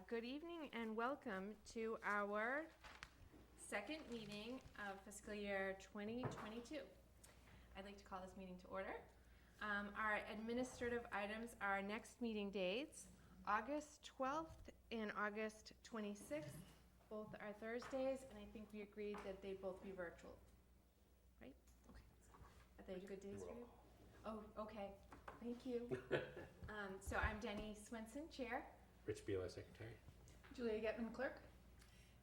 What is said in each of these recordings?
Good evening and welcome to our second meeting of fiscal year 2022. I'd like to call this meeting to order. Our administrative items are next meeting dates, August 12th and August 26th. Both are Thursdays, and I think we agreed that they'd both be virtual, right? Okay. Are they good days for you? Oh, okay. Thank you. So I'm Denny Swenson, Chair. Rich Beeler, Secretary. Julia Getman, Clerk.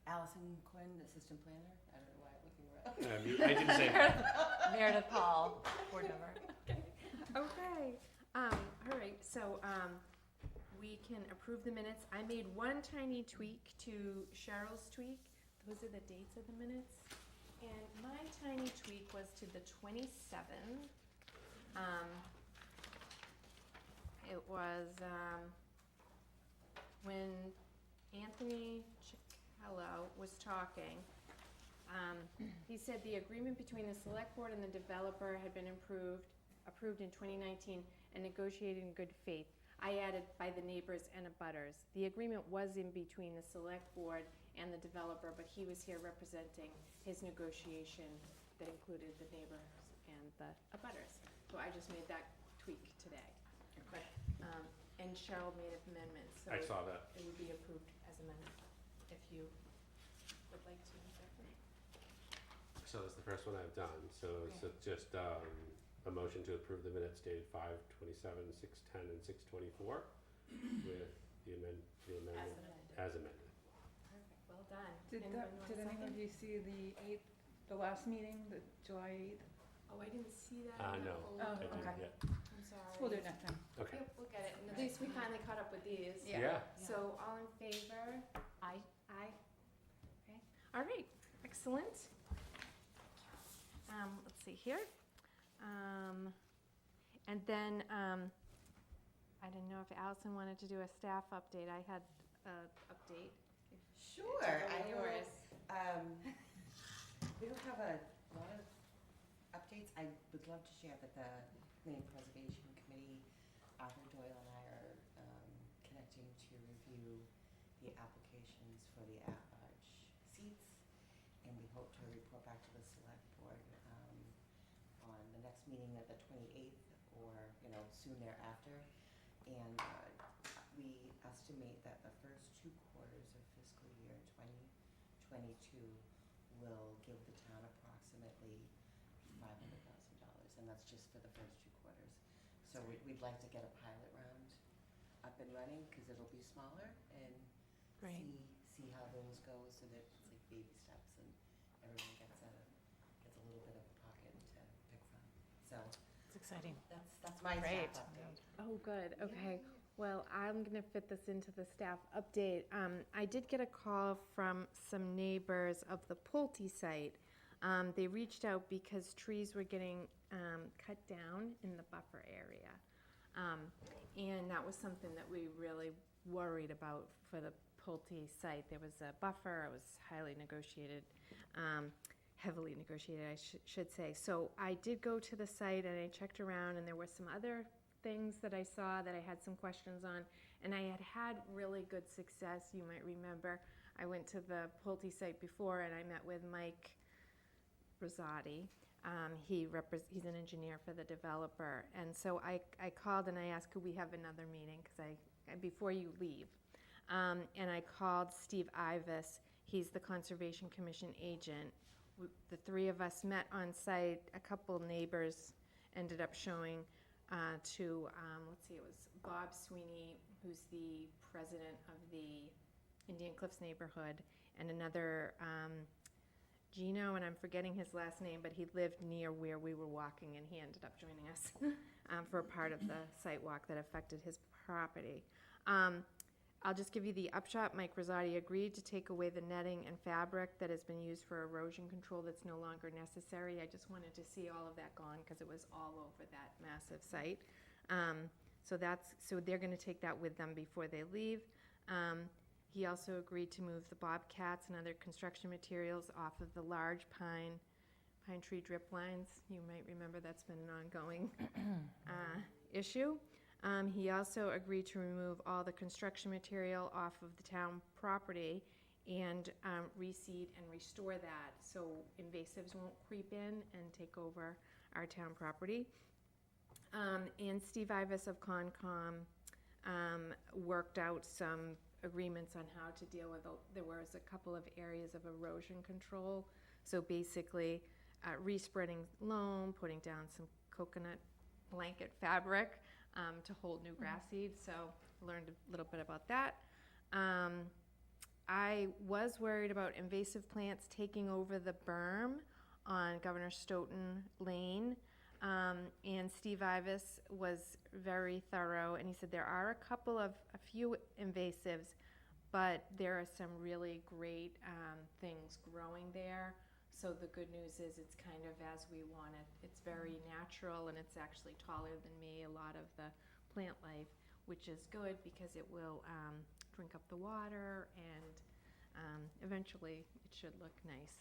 Allison Quinn, Assistant Planner. I don't know why I'm looking around. I did the same thing. Meredith Paul, Board Member. Okay. All right. So we can approve the minutes. I made one tiny tweak to Cheryl's tweak. Those are the dates of the minutes. And my tiny tweak was to the 27th. It was when Anthony Cichello was talking. He said the agreement between the select board and the developer had been approved in 2019 and negotiated in good faith. I added by the neighbors and abutters. The agreement was in between the select board and the developer, but he was here representing his negotiation that included the neighbors and the abutters. So I just made that tweak today. But, and Cheryl made amendments, so I saw that. it would be approved as amendment if you would like to. So that's the first one I've done. So it's just a motion to approve the minutes dated 5/27, 6/10, and 6/24 with the amendment as amended. Perfect, well done. Did any of you see the 8th, the last meeting, the July 8th? Oh, I didn't see that. No. Oh, I didn't okay. yet. I'm sorry. We'll do it next time. Okay. Yep, we'll get it. And at least we finally caught up with these. Yeah. So all in favor? Aye. Aye. Okay. All right, excellent. Let's see here. And then, I didn't know if Allison wanted to do a staff update. I had an update. Sure. Yours. We don't have a lot of updates. I would love to share that the Land Preservation Committee, Arthur Doyle and I are connecting to review the applications for the at-large seats, and we hope to report back to the select board on the next meeting at the 28th or soon thereafter. And we estimate that the first 2 quarters of fiscal year 2022 will give the town approximately $500,000, and that's just for the first 2 quarters. So we'd like to get a pilot round up and running because it'll be smaller and Great. see how those go, so that it's like baby steps and everyone gets a little bit of a pocket to pick from. So It's exciting. that's my Great. staff update. Oh, good, okay. Well, I'm gonna fit this into the staff update. I did get a call from some neighbors of the Pulte site. They reached out because trees were getting cut down in the buffer area. And that was something that we really worried about for the Pulte site. There was a buffer, it was highly negotiated, heavily negotiated, I should say. So I did go to the site and I checked around, and there were some other things that I saw that I had some questions on, and I had really good success. You might remember I went to the Pulte site before and I met with Mike Rosati. He's an engineer for the developer, and so I called and I asked, could we have another meeting before you leave? And I called Steve Ivis. He's the Conservation Commission agent. The 3 of us met on site. A couple neighbors ended up showing to, let's see, it was Bob Sweeney, who's the president of the Indian Cliffs neighborhood, and another Gino, and I'm forgetting his last name, but he lived near where we were walking, and he ended up joining us for a part of the site walk that affected his property. I'll just give you the upshot. Mike Rosati agreed to take away the netting and fabric that has been used for erosion control that's no longer necessary. I just wanted to see all of that gone because it was all over that massive site. So they're going to take that with them before they leave. He also agreed to move the bobcats and other construction materials off of the large pine tree drip lines. You might remember that's been an ongoing issue. He also agreed to remove all the construction material off of the town property and reseed and restore that so invasives won't creep in and take over our town property. And Steve Ivas of Concom worked out some agreements on how to deal with, there was a couple of areas of erosion control. So basically, respreading loam, putting down some coconut blanket fabric to hold new grass seed. So learned a little bit about that. I was worried about invasive plants taking over the berm on Governor Stoughton Lane. And Steve Ivas was very thorough, and he said there are a few invasives, but there are some really great things growing there. So the good news is it's kind of as we want it. It's very natural, and it's actually taller than me, a lot of the plant life, which is good because it will drink up the water, and eventually it should look nice.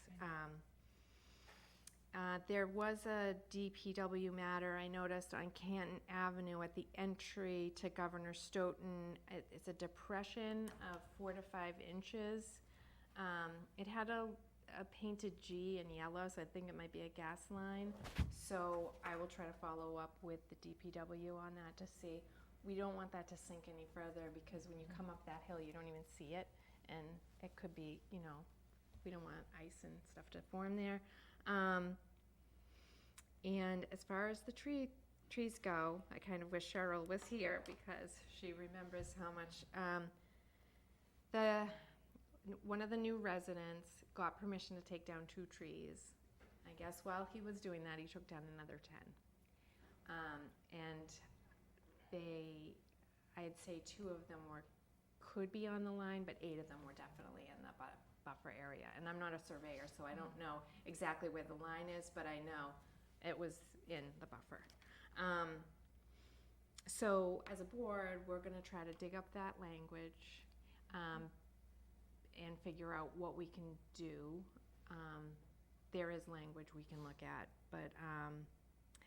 There was a DPW matter I noticed on Canton Avenue at the entry to Governor Stoughton. It's a depression of 4 to 5 inches. It had a painted G in yellow, so I think it might be a gas line. So I will try to follow up with the DPW on that to see. We don't want that to sink any further because when you come up that hill, you don't even see it. And it could be, we don't want ice and stuff to form there. And as far as the trees go, I kind of wish Cheryl was here because she remembers how much one of the new residents got permission to take down 2 trees. I guess while he was doing that, he took down another 10. And I'd say 2 of them could be on the line, but 8 of them were definitely in the buffer area. And I'm not a surveyor, so I don't know exactly where the line is, but I know it was in the buffer. So as a board, we're going to try to dig up that language and figure out what we can do. There is language we can look at, but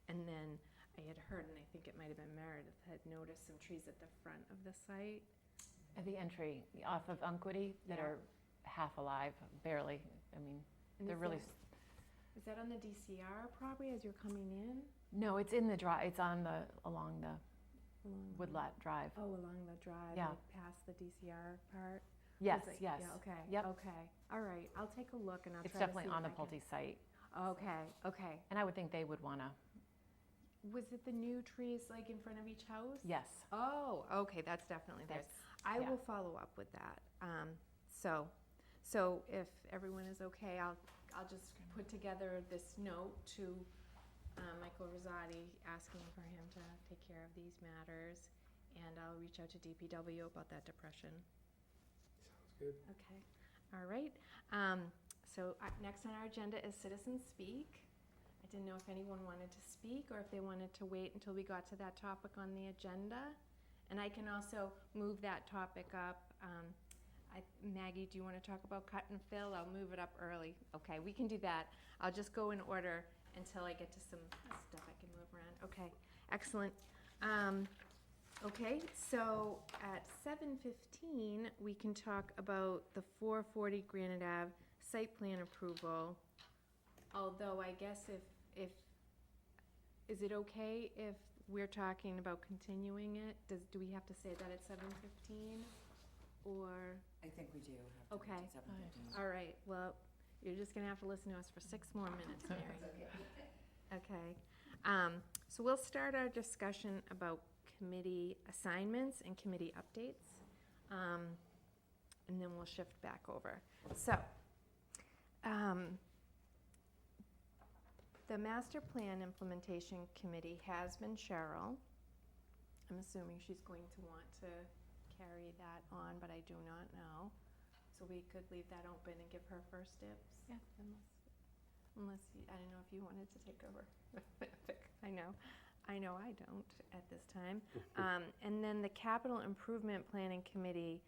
and then I had heard, and I think it might have been Meredith, had noticed some trees at the front of the site. At the entry off of Unquity that are half alive, barely. I mean, And they're really. Is that on the DCR property as you're coming in? No, it's in the drive. It's on along the Woodlot Drive. Oh, along the drive, Yeah. like past the DCR part? Yes, Is it- yes. Yeah, okay. Yep. Okay, all right, I'll take a look and I'll It's try to definitely see on the if I can- Pulte site, Okay. and I would think they would want to. Was it the new trees like in front of each house? Yes. Oh, okay, that's definitely theirs. I yeah. will follow up with that. So if everyone is okay, I'll just put together this note to Michael Rosati, asking for him to take care of these matters, and I'll reach out to DPW about that depression. Sounds good. Okay, all right. So next on our agenda is Citizen Speak. I didn't know if anyone wanted to speak or if they wanted to wait until we got to that topic on the agenda. And I can also move that topic up. Maggie, do you want to talk about cut and fill? I'll move it up early. Okay, we can do that. I'll just go in order until I get to some stuff I can move around. Okay, excellent. Okay, so at 7:15, we can talk about the 440 Granite Ave site plan approval. Although I guess is it okay if we're talking about continuing it? Do we have to say that at 7:15? Or, I think we do have to Okay. wait till 7:15. all right, well, you're just gonna have to listen to us for 6 more minutes, Mary. Okay, so we'll start our discussion about committee assignments and committee updates. And then we'll shift back over. So, the Master Plan Implementation Committee has been Cheryl. I'm assuming she's going to want to carry that on, but I do not know. So we could leave that open and give her first dibs? Yeah. Unless, I don't know if you wanted to take over. I know I don't at this time. And then the Capital Improvement Planning Committee,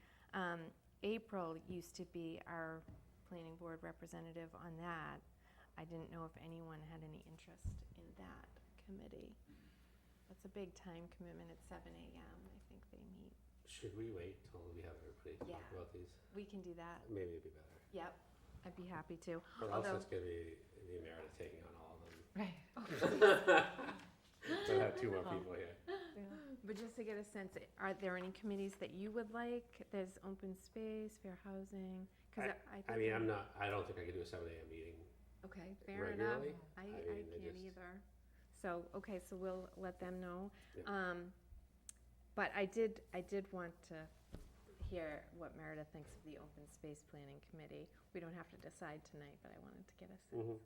April used to be our planning board representative on that. I didn't know if anyone had any interest in that committee. That's a big time commitment at 7 AM. I think they meet. Should we wait till we have everybody talk Yeah. about these? We can do that. Maybe it'd be better. Yep, I'd be happy to. Or else Although- it's gonna be Meredith taking on all of them. Right. So have two more people here. But just to get a sense, are there any committees that you would like? There's open space, fair housing? 'Cause I I mean, I don't think I could do a 7 AM meeting. Okay, fair enough. regularly. I mean, they can't just- either. So, okay, so we'll let them know. Yeah. But I did want to hear what Meredith thinks of the open space planning committee. We don't have to decide tonight, but I wanted to get a sense. Mhm. of-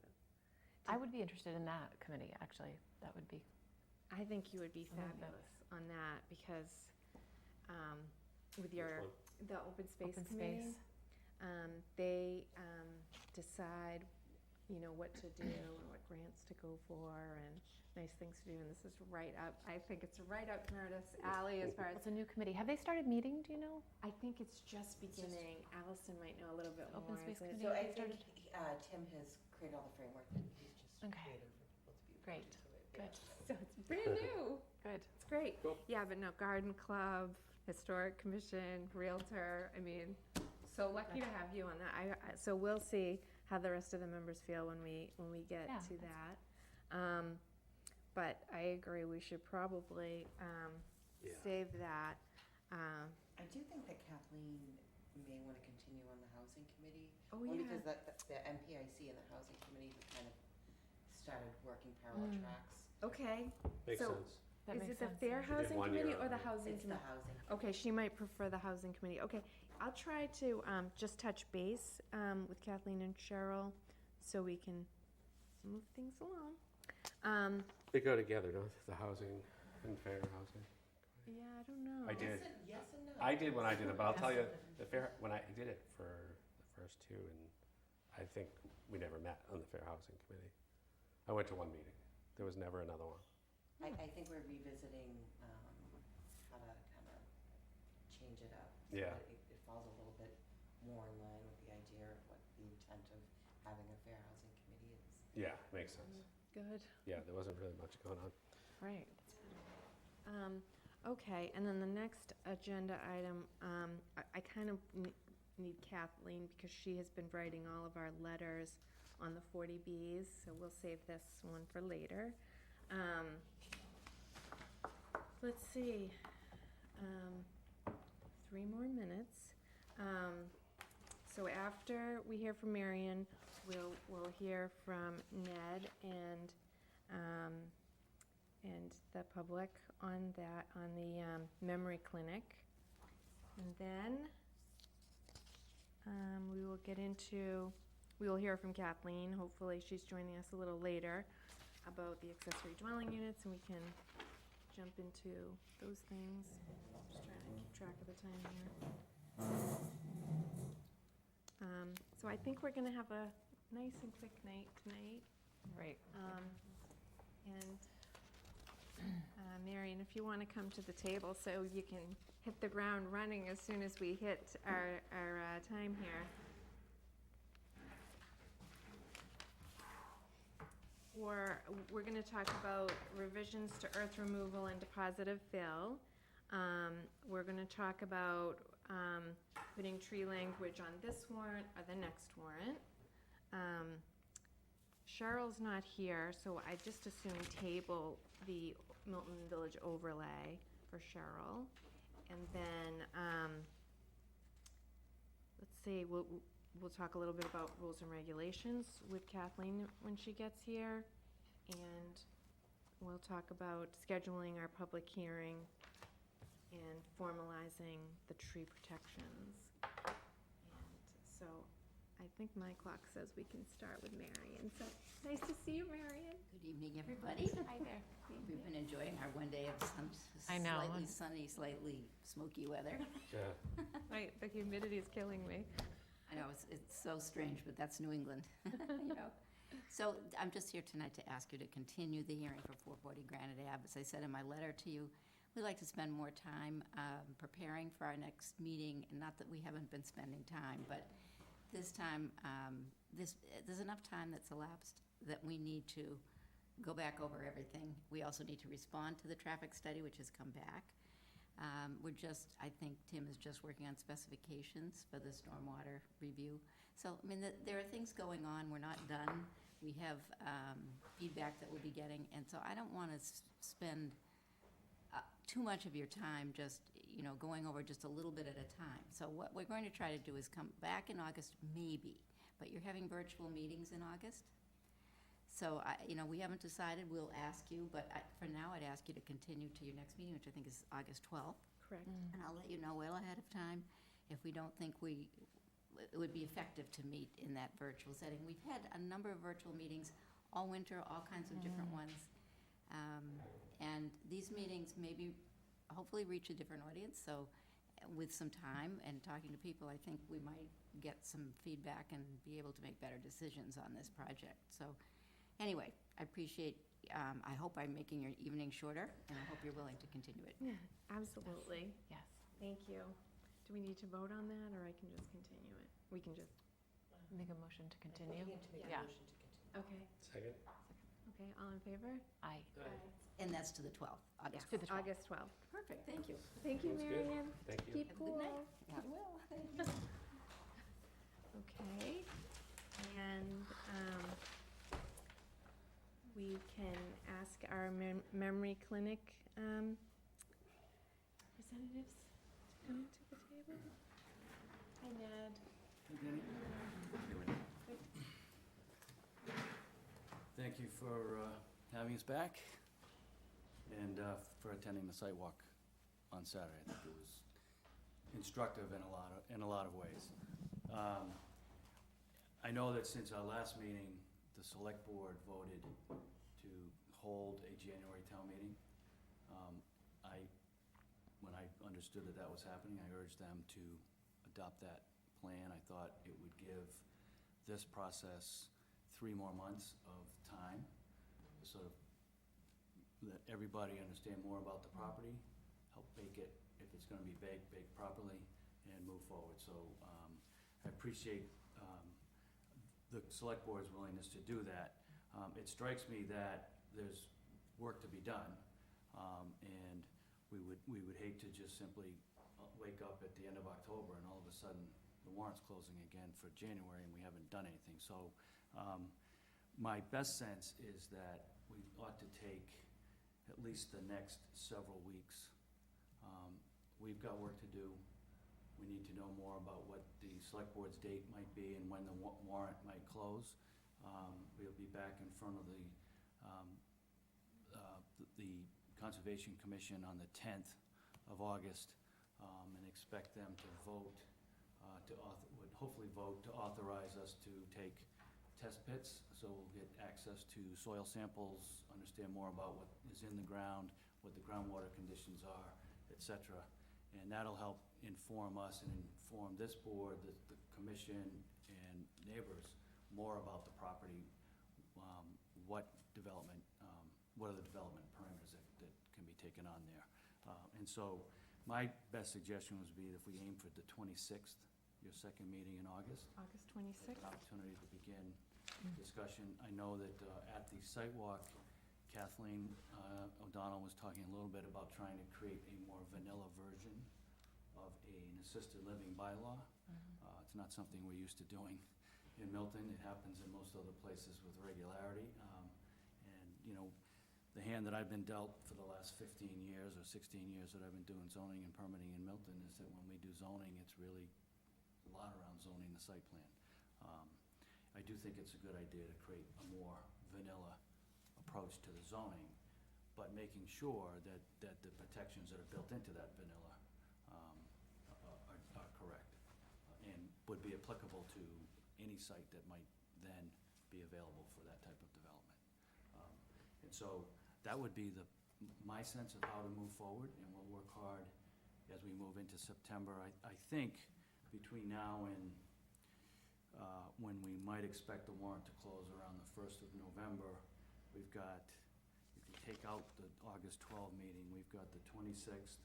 I would be interested in that committee, actually. That would be, I think you would be I love that. fabulous on that because with Which your, one? the open space open committee, space. they decide, what to do and what grants to go for and nice things to do. And this is right up, I think it's right up Meredith's alley as far as, It's a new committee. Have they started meeting, do you know? I think it's just beginning. Allison might know a little bit Open more. space is it? committee. So I They think started- Tim has created all the framework that he's just Okay. created for people to be. Great. into it. Good. So it's brand new. Good. It's great. Cool. Yeah, but no, garden club, historic commission, realtor, I mean, so lucky to have you on that. So we'll see how the rest of the members feel when we get Yeah, to that's- that. But I agree, we should probably Yeah. save that. I do think that Kathleen may want to continue on the housing committee. Oh, Only yeah. because the MPIC and the housing committee have kind of started working parallel tracks. Okay, Makes So- sense. That is makes it the sense. fair did housing 1 year committee or the already. housing It's the committee? housing. Okay, she might prefer the housing committee. Okay, I'll try to just touch base with Kathleen and Cheryl so we can move things along. They go together, don't they? The housing and fair housing. Yeah, I don't know. I did. Yes and no. I did when I did it, but I'll tell you, when I did it for the first two, and I think we never met on the Fair Housing Committee. I went to one meeting. There was never another one. I think we're revisiting how to kind of change it up. Yeah. But it falls a little bit more in line with the idea of what the intent of having a fair housing committee is. Yeah, makes sense. Good. Yeah, there wasn't really much going on. Right. Okay, and then the next agenda item, I kind of need Kathleen because she has been writing all of our letters on the 40Bs, so we'll save this one for later. Let's see, 3 more minutes. So after we hear from Marion, we'll hear from Ned and the public on the memory clinic. And then we will hear from Kathleen, hopefully she's joining us a little later, about the accessory dwelling units, and we can jump into those things. Just trying to keep track of the time here. So I think we're gonna have a nice and quick night tonight. Right. And Marion, if you want to come to the table so you can hit the ground running as soon as we hit our time here. We're going to talk about revisions to earth removal and deposit of fill. We're going to talk about putting tree language on this warrant or the next warrant. Cheryl's not here, so I just assume table the Milton Village overlay for Cheryl. And then, let's see, we'll talk a little bit about rules and regulations with Kathleen when she gets here. And we'll talk about scheduling our public hearing and formalizing the tree protections. And so I think my clock says we can start with Marion. So nice to see you, Marion. Good evening, everybody. Hi there. We've been enjoying our one day of I know. slightly sunny, slightly smoky weather. Yeah. Right, the humidity is killing me. I know, it's so strange, but that's New England, you know. So I'm just here tonight to ask you to continue the hearing for 440 Granite Ave. As I said in my letter to you, we like to spend more time preparing for our next meeting, and not that we haven't been spending time, but this time, there's enough time that's elapsed that we need to go back over everything. We also need to respond to the traffic study, which has come back. I think Tim is just working on specifications for the stormwater review. So, I mean, there are things going on, we're not done. We have feedback that we'll be getting, and so I don't want to spend too much of your time just, going over just a little bit at a time. So what we're going to try to do is come back in August, maybe, but you're having virtual meetings in August? So, we haven't decided, we'll ask you, but for now, I'd ask you to continue to your next meeting, which I think is August 12th. Correct. And I'll let you know well ahead of time if we don't think it would be effective to meet in that virtual setting. We've had a number of virtual meetings all winter, all kinds of different ones. And these meetings maybe, hopefully reach a different audience, so with some time and talking to people, I think we might get some feedback and be able to make better decisions on this project. So anyway, I appreciate, I hope I'm making your evening shorter, and I hope you're willing to continue it. Yeah, absolutely. Yes. Thank you. Do we need to vote on that, or I can just continue it? We can just, Make a motion to I think continue? we need to make a Yeah. motion to continue. okay. Second? Okay, all in favor? Aye. And that's to the 12th, August To the 12th. August 12th. Perfect, thank you. Thank you, Sounds good. Mary Ann. Thank you. Keep Have a cool. good night. I will, thank you. Okay, and we can ask our memory clinic representatives to come to the table. Hi, Ned. Thank you for having us back and for attending the site walk on Saturday. I think it was instructive in a lot of ways. I know that since our last meeting, the select board voted to hold a January town meeting. When I understood that was happening, I urged them to adopt that plan. I thought it would give this process 3 more months of time to sort of let everybody understand more about the property, help bake it, if it's gonna be baked properly, and move forward. So I appreciate the select board's willingness to do that. It strikes me that there's work to be done, and we would hate to just simply wake up at the end of October and all of a sudden the warrant's closing again for January and we haven't done anything. So my best sense is that we ought to take at least the next several weeks. We've got work to do. We need to know more about what the select board's date might be and when the warrant might close. We'll be back in front of the Conservation Commission on the 10th of August, and expect them to vote, would hopefully vote to authorize us to take test pits, so we'll get access to soil samples, understand more about what is in the ground, what the groundwater conditions are, et cetera. And that'll help inform us and inform this board, the commission, and neighbors more about the property, what are the development parameters that can be taken on there. And so my best suggestion would be if we aim for the 26th, your second meeting in August, August 26th. opportunity to begin discussion. I know that at the site walk, Kathleen O'Donnell was talking a little bit about trying to create a more vanilla version of an assisted living bylaw. It's not something we're used to doing in Milton. It happens in most other places with regularity. And the hand that I've been dealt for the last 15 years or 16 years that I've been doing zoning and permitting in Milton is that when we do zoning, it's really a lot around zoning the site plan. I do think it's a good idea to create a more vanilla approach to the zoning, but making sure that the protections that are built into that vanilla are correct and would be applicable to any site that might then be available for that type of development. And so that would be my sense of how to move forward, and we'll work hard as we move into September. I think between now and when we might expect the warrant to close around the 1st of November, we've got, if you take out the August 12 meeting, we've got the 26th,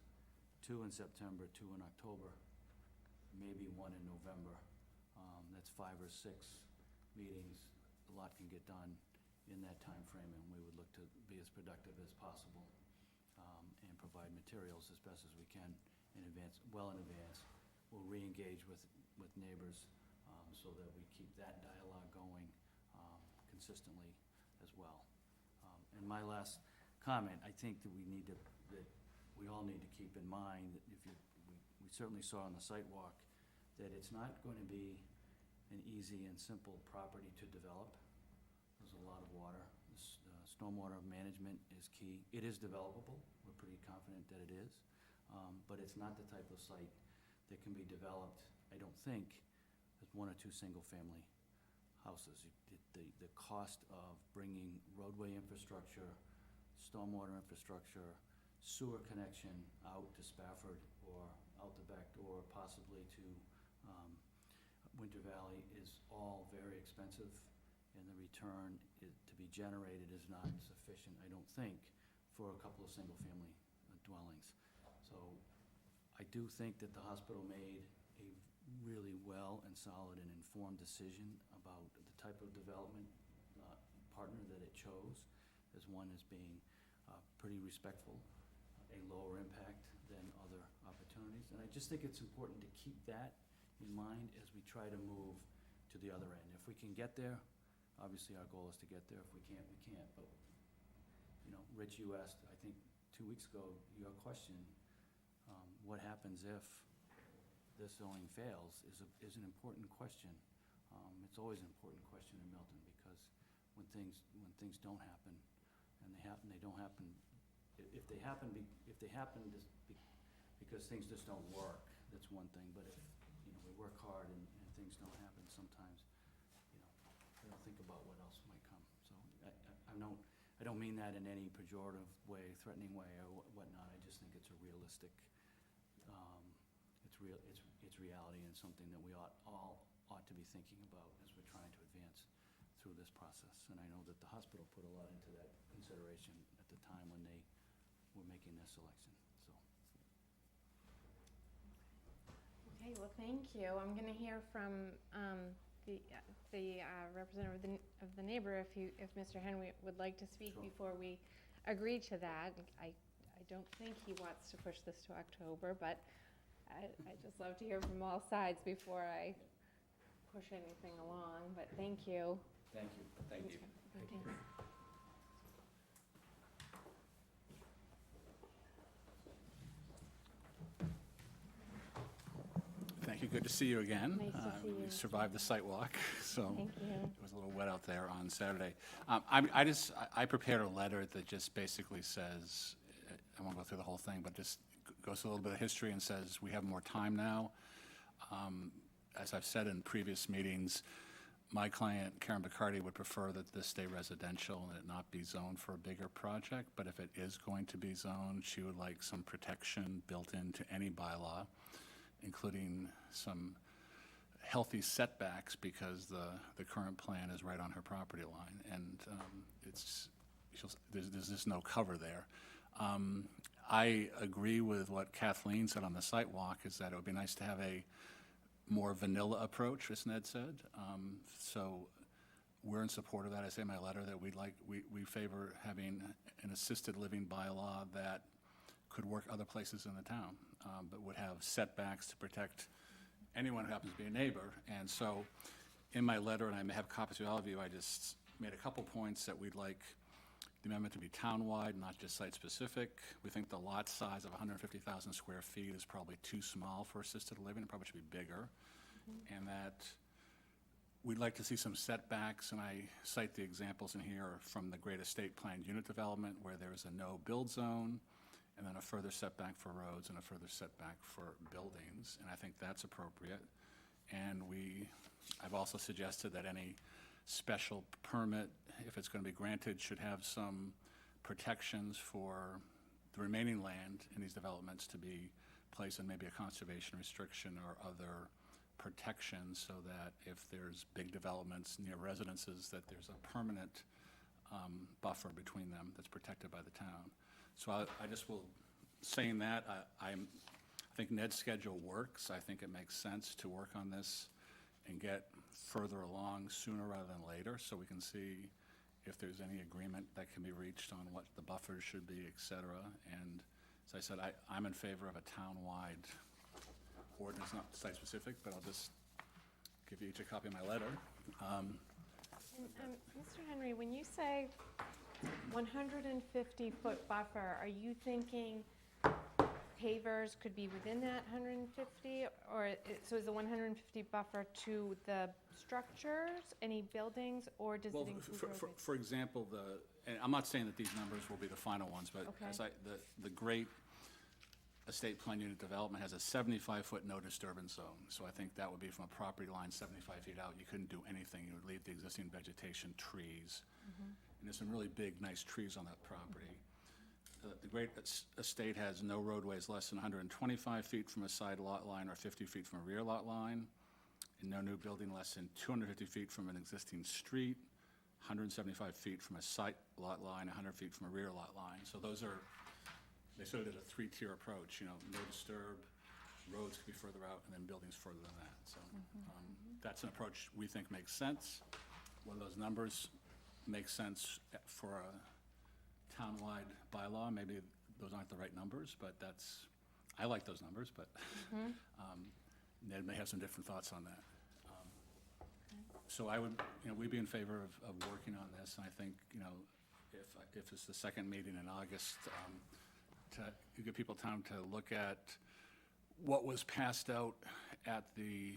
2 in September, 2 in October, maybe 1 in November. That's 5 or 6 meetings. A lot can get done in that time frame, and we would look to be as productive as possible, and provide materials as best as we can in advance, well in advance. We'll re-engage with neighbors, so that we keep that dialogue going, consistently as well. And my last comment, I think that we all need to keep in mind that we certainly saw on the site walk that it's not going to be an easy and simple property to develop. There's a lot of water. Stormwater management is key. It is developable. We're pretty confident that it is. But it's not the type of site that can be developed, I don't think, as one or two single-family houses. The cost of bringing roadway infrastructure, stormwater infrastructure, sewer connection out to Spafford or out the back door, possibly to Winter Valley, is all very expensive, and the return to be generated is not sufficient, I don't think, for a couple of single-family dwellings. So I do think that the hospital made a really well and solid and informed decision about the type of development partner that it chose, as one as being pretty respectful, a lower impact than other opportunities. And I just think it's important to keep that in mind as we try to move to the other end. If we can get there, obviously our goal is to get there. If we can't, we can't. But, you know, Rich, you asked, I think 2 weeks ago, your question, what happens if this zoning fails, is an important question. It's always an important question in Milton, because when things don't happen, and they don't happen, if they happen just because things just don't work, that's one thing. But if, you know, we work hard and things don't happen, sometimes, you know, we don't think about what else might come. So I don't mean that in any pejorative way, threatening way, or whatnot. I just think it's a realistic, it's reality, and something that we all ought to be thinking about as we're trying to advance through this process. And I know that the hospital put a lot into that consideration at the time when they were making their selection, so. Okay, well, thank you. I'm gonna hear from the representative of the neighbor, if Mr. Henry would like to speak Sure. before we agree to that. I don't think he wants to push this to October, but I just love to hear from all sides before I push anything along, but thank you. Thank you. Thank you. Thanks. Thank you. Good to see you again. Nice to see you. We survived the site walk, so Thank you. it was a little wet out there on Saturday. I prepared a letter that just basically says, I won't go through the whole thing, but just goes through a little bit of history and says we have more time now. As I've said in previous meetings, my client, Karen Bacardi, would prefer that this stay residential and it not be zoned for a bigger project. But if it is going to be zoned, she would like some protection built into any bylaw, including some healthy setbacks, because the current plan is right on her property line, and there's just no cover there. I agree with what Kathleen said on the site walk, is that it would be nice to have a more vanilla approach, as Ned said. So we're in support of that. I say in my letter that we favor having an assisted living bylaw that could work other places in the town, but would have setbacks to protect anyone who happens to be a neighbor. And so in my letter, and I may have copies of all of you, I just made a couple points that we'd like the amendment to be town-wide, not just site-specific. We think the lot size of 150,000 square feet is probably too small for assisted living. It probably should be bigger. And that we'd like to see some setbacks, and I cite the examples in here from the Great Estate Planned Unit Development, where there is a no-build zone, and then a further setback for roads and a further setback for buildings, and I think that's appropriate. And I've also suggested that any special permit, if it's going to be granted, should have some protections for the remaining land in these developments to be placed in maybe a conservation restriction or other protections, so that if there's big developments near residences, that there's a permanent buffer between them that's protected by the town. So I just will, saying that, I think Ned's schedule works. I think it makes sense to work on this and get further along sooner rather than later, so we can see if there's any agreement that can be reached on what the buffers should be, et cetera. And as I said, I'm in favor of a town-wide ordinance, not site-specific, but I'll just give you each a copy of my letter. Mr. Henry, when you say 150-foot buffer, are you thinking pavers could be within that 150? Or, so is the 150 buffer to the structures, any buildings, or does it Well, include roadways? for example, and I'm not saying that these numbers will be the final ones, but Okay. as the great estate plan unit development has a 75-foot no disturbance zone. So I think that would be from a property line 75 feet out. You couldn't do anything. You would leave the existing vegetation, trees. And there's some really big, nice trees on that property. The great estate has no roadways less than 125 feet from a side lot line or 50 feet from a rear lot line, and no new building less than 250 feet from an existing street, 175 feet from a side lot line, 100 feet from a rear lot line. So those are, they sort of did a three-tier approach, no disturb, roads could be further out, and then buildings further than that. So that's an approach we think makes sense. Whether those numbers make sense for a town-wide bylaw, maybe those aren't the right numbers, but I like those numbers, but Ned may have some different thoughts on that. So I would, we'd be in favor of working on this, and I think, if it's the second meeting in August, to give people time to look at what was passed out at the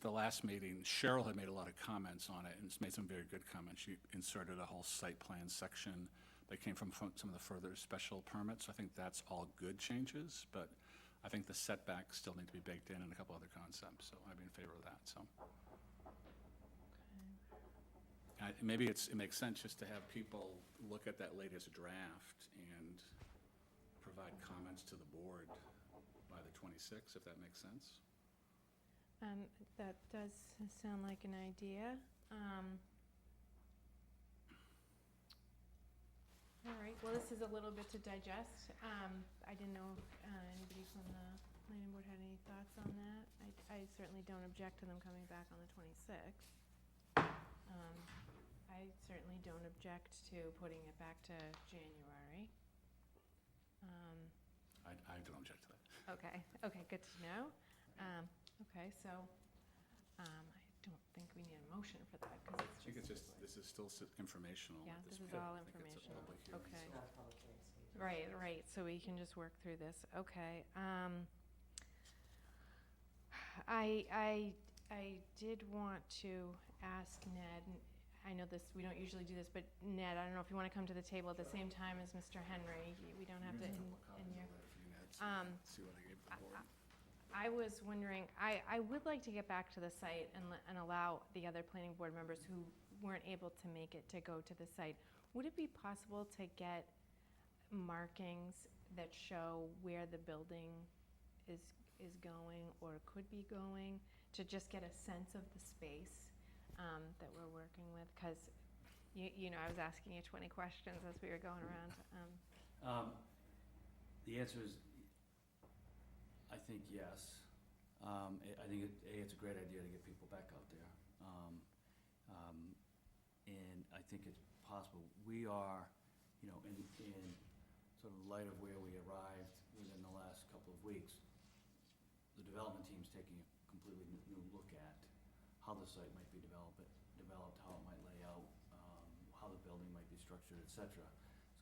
last meeting. Cheryl had made a lot of comments on it, and it's made some very good comments. She inserted a whole site plan section that came from some of the further special permits. I think that's all good changes, but I think the setbacks still need to be baked in and a couple other concepts, so I'd be in favor of that, so. Maybe it makes sense just to have people look at that latest draft and provide comments to the board by the 26th, if that makes sense. That does sound like an idea. All right, well, this is a little bit to digest. I didn't know if anybody from the planning board had any thoughts on that. I certainly don't object to them coming back on the 26th. I certainly don't object to putting it back to January. I don't object to that. Okay, good to know. Okay, so I don't think we need a motion for that, because I think it's just, this is still informational. Yeah, at this is point. all I think it's a informational. public hearing, Okay. so- Not a public hearing stage. Right, so we can just work through this, okay. I did want to ask Ned, and I know this, we don't usually do this, but Ned, I don't know if you want to come to the table at the same time as Mr. Henry. We don't have to, Here's a couple copies in of your. the letter for you, Ned, so see what I gave the board. I was wondering, I would like to get back to the site and allow the other planning board members who weren't able to make it to go to the site. Would it be possible to get markings that show where the building is going or could be going, to just get a sense of the space that we're working with? Because, I was asking you 20 questions as we were going around. The answer is, I think yes. I think, it's a great idea to get people back out there. And I think it's possible. We are, in sort of light of where we arrived within the last couple of weeks, the development team's taking a completely new look at how the site might be developed, how it might lay out, how the building might be structured, et cetera.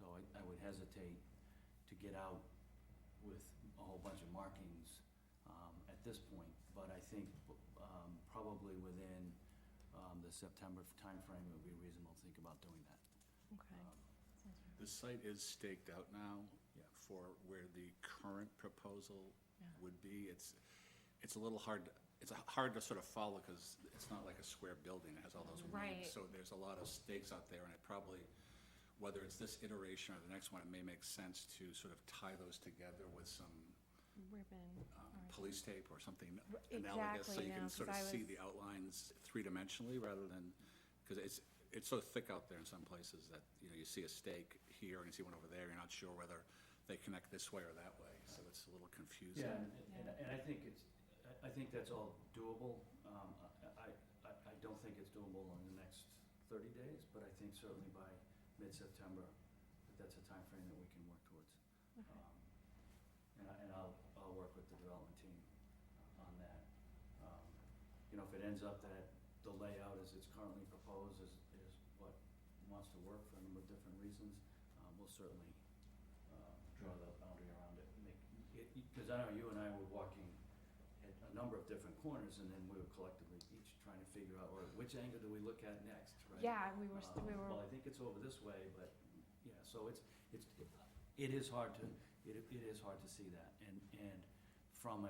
So I would hesitate to get out with a whole bunch of markings at this point, but I think probably within the September timeframe, it would be reasonable to think about doing that. Okay. The site is staked out now Yeah. for where the current proposal Yeah. would be. It's a little hard, it's hard to sort of follow because it's not like a square building. It has all those Right. wings. So there's a lot of stakes out there, and it probably, whether it's this iteration or the next one, it may make sense to sort of tie those together with some Ribbon. or- police tape or something R- analogous, so exactly, you no, can 'cause sort of I see was- the outlines three-dimensionally rather than, because it's so thick out there in some places that, you see a stake here and you see one over there, you're not sure whether they connect this way or that way, so it's a little confusing. Yeah, and I think I think that's all doable. I don't think it's doable in the next 30 days, but I think certainly by mid-September, that's a timeframe that we can work towards. And I'll work with the development team on that. You know, if it ends up that the layout as it's currently proposed is what wants to work for a number of different reasons, we'll certainly draw the boundary around it. Because I know you and I were walking at a number of different corners, and then we were collectively each trying to figure out, or which angle do we look at next, right? Yeah, we were, Well, I think it's over this way, but, yeah, so it is hard to, it is hard to see that. And from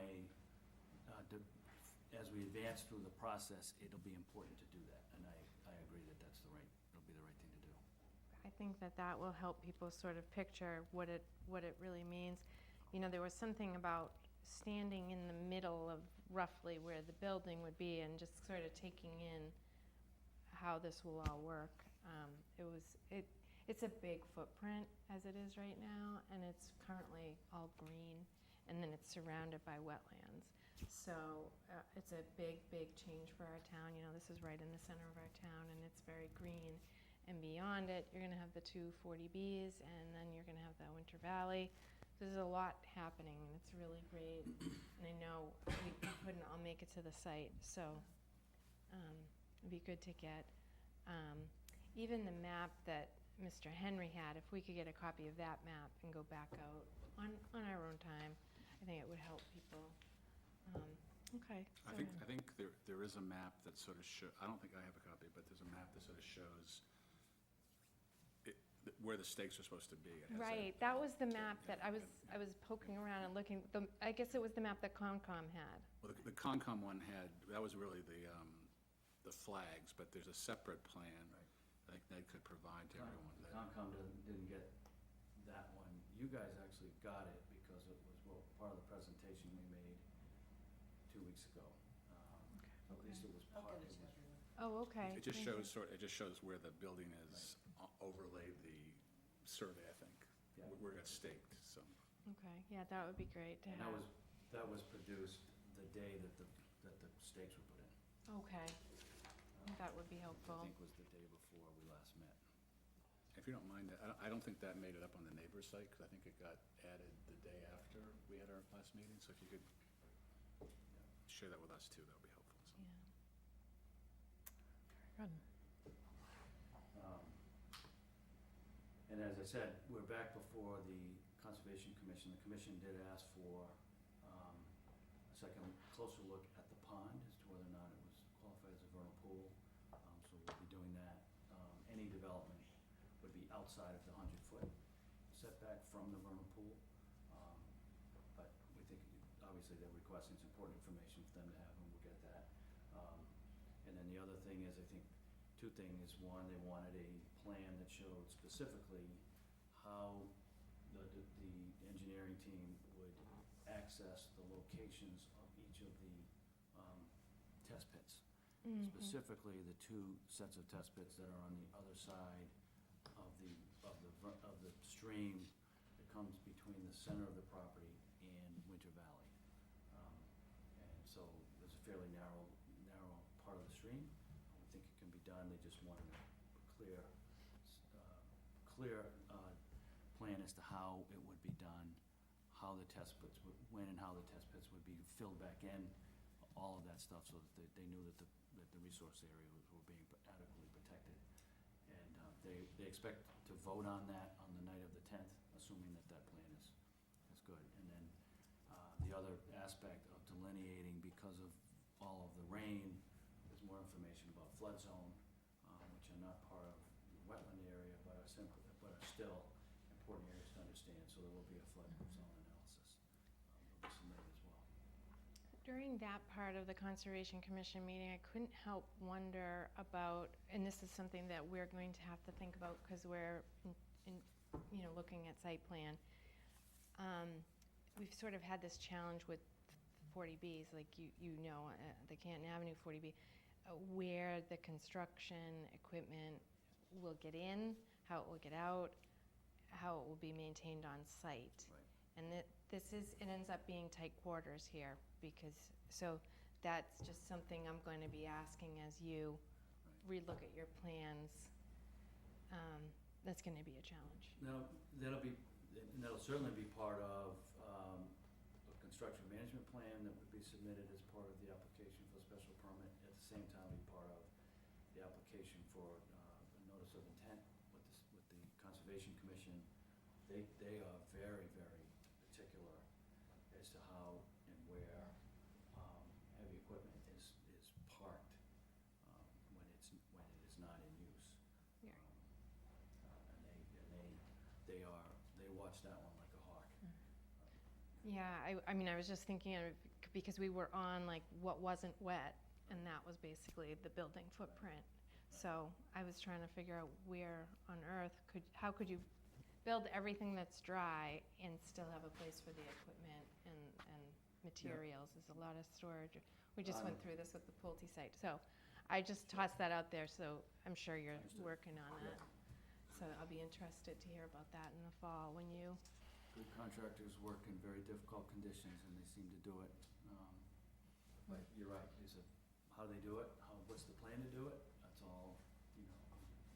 as we advance through the process, it'll be important to do that. And I agree that it'll be the right thing to do. I think that will help people sort of picture what it really means. You know, there was something about standing in the middle of roughly where the building would be and just sort of taking in how this will all work. It's a big footprint as it is right now, and it's currently all green, and then it's surrounded by wetlands. So it's a big, big change for our town. You know, this is right in the center of our town, and it's very green. And beyond it, you're going to have the 2 40Bs, and then you're going to have the Winter Valley. There's a lot happening, and it's really great. And I know we couldn't all make it to the site, so it'd be good to get even the map that Mr. Henry had. If we could get a copy of that map and go back out on our own time, I think it would help people. Okay. I think there is a map that sort of I don't think I have a copy, but there's a map that sort of shows where the stakes are supposed to be. It has Right, that was the map that I was poking around and looking. I guess it was the map that Concom had. Well, the Concom one that was really the flags, but there's a separate plan. Right. I think Ned could provide to everyone. Concom didn't get that one. You guys actually got it because it was part of the presentation we made 2 weeks ago. At least it was I'll part get of it to it. everyone. Oh, okay. It just Thank you. shows it just shows where the building is overlaid the survey, I think, Yeah. where it got staked, so. Okay, yeah, that would be great to And have. that was produced the day that the stakes were put in. Okay, that would be I helpful. think was the day before we last met. If you don't mind, I don't think that made it up on the neighbor's site, because I think it got added the day after we had our last meeting, so if you could share that with us too, that would be helpful. So. Yeah. Very good. And as I said, we're back before the Conservation Commission. The commission did ask for a second closer look at the pond as to whether or not it was qualified as a vernal pool. So we'll be doing that. Any development would be outside of the 100-foot setback from the vernal pool. But we think, obviously, they're requesting some important information for them to have, and we'll get that. And then the other thing is, I think, 2 things. One, they wanted a plan that showed specifically how the engineering team would access the locations of each of the test pits. Specifically, the 2 sets of test pits that are on the other side of the stream that comes between the center of the property and Winter Valley. And so there's a fairly narrow part of the stream. We think it can be done. They just wanted a clear plan as to how it would be done, how the test pits when and how the test pits would be filled back in, all of that stuff, so that they knew that the resource areas were being adequately protected. And they expect to vote on that on the night of the 10th, assuming that plan is good. And then the other aspect of delineating, because of all of the rain, there's more information about flood zone, which are not part of the wetland area, but are still important areas to understand. So there will be a flood zone analysis that will be submitted as well. During that part of the Conservation Commission meeting, I couldn't help wonder about, and this is something that we're going to have to think about because we're looking at site plan. We've sort of had this challenge with 40Bs, like the Canton Avenue 40B, where the construction equipment will get in, how it will get out, how it will be maintained on site. Right. And it ends up being tight quarters here so that's just something I'm going to be asking as you relook at your plans, that's gonna be a challenge. That'll certainly be part of a construction management plan that would be submitted as part of the application for a special permit. At the same time, be part of the application for a notice of intent with the Conservation Commission. They are very, very particular as to how and where heavy equipment is parked when it is not in use. Yeah. They watch that one like a hawk. Yeah, I mean, I was just thinking of, because we were on like what wasn't wet, and that was basically the building footprint. So I was trying to figure out where on earth how could you build everything that's dry and still have a place for the equipment and materials? There's a lot of storage. We just went through this with the Pulte site. So I just tossed that out there, so I'm sure you're Understood. working on that. So I'll be interested to hear about that in the fall when you, Good contractors work in very difficult conditions, and they seem to do it. But you're right, how they do it, what's the plan to do it, that's all,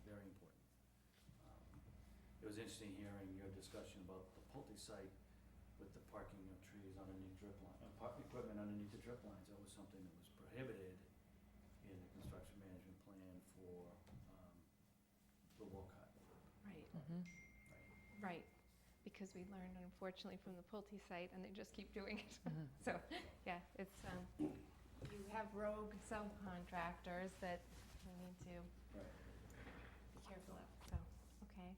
very important. It was interesting hearing your discussion about the Pulte site with the parking of trees underneath drip line, equipment underneath the drip lines. That was something that was prohibited in the construction management plan for the Wolcott. right, Mhm. right. Because we learned unfortunately from the Pulte site and they just keep doing it. So, yeah, it's, you have rogue subcontractors that we need to Right. be careful of, so, okay,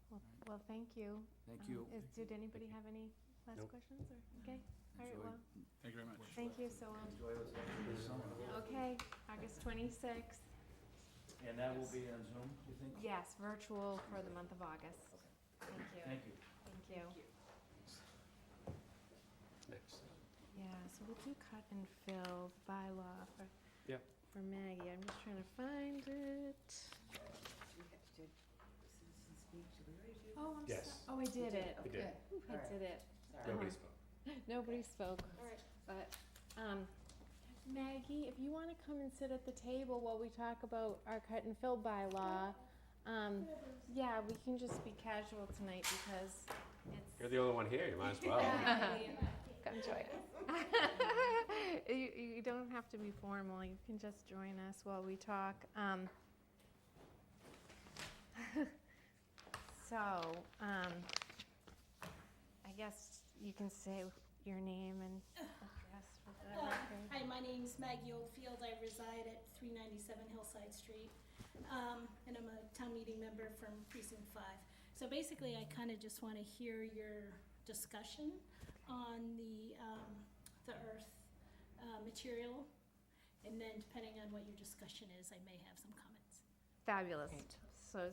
well, thank you. Thank you. Did anybody have any last Nope. questions, or, okay, all right, Enjoy. well, Thank you very much. thank you, so, Enjoy the summer. okay, August 26th, And that will be on Zoom, you think? yes, virtual for the month of August. Thank you. Thank you. Thank you. Next. Yeah, so we'll do cut and fill bylaw Yep. for Maggie. I'm just trying to find it. We have to do citizen speak, did we already do? Oh, Yes. Oh, I did it. We did. Ooh, I did it. Sorry. Nobody Uh-huh. spoke. Nobody spoke. But, Maggie, if you want to come and sit at the table while we talk about our cut and fill bylaw, yeah, we can just be casual tonight because it's. You're the only one here, you might as well. Come join us. You don't have to be formal, you can just join us while we talk. So, I guess you can say your name and address for the record. Hi, my name's Maggie Oldfield. I reside at 397 Hillside Street, and I'm a town meeting member from Precinct 5. So basically, I kind of just want to hear your discussion on the earth material, and then depending on what your discussion is, I may have some comments. Fabulous. Great. So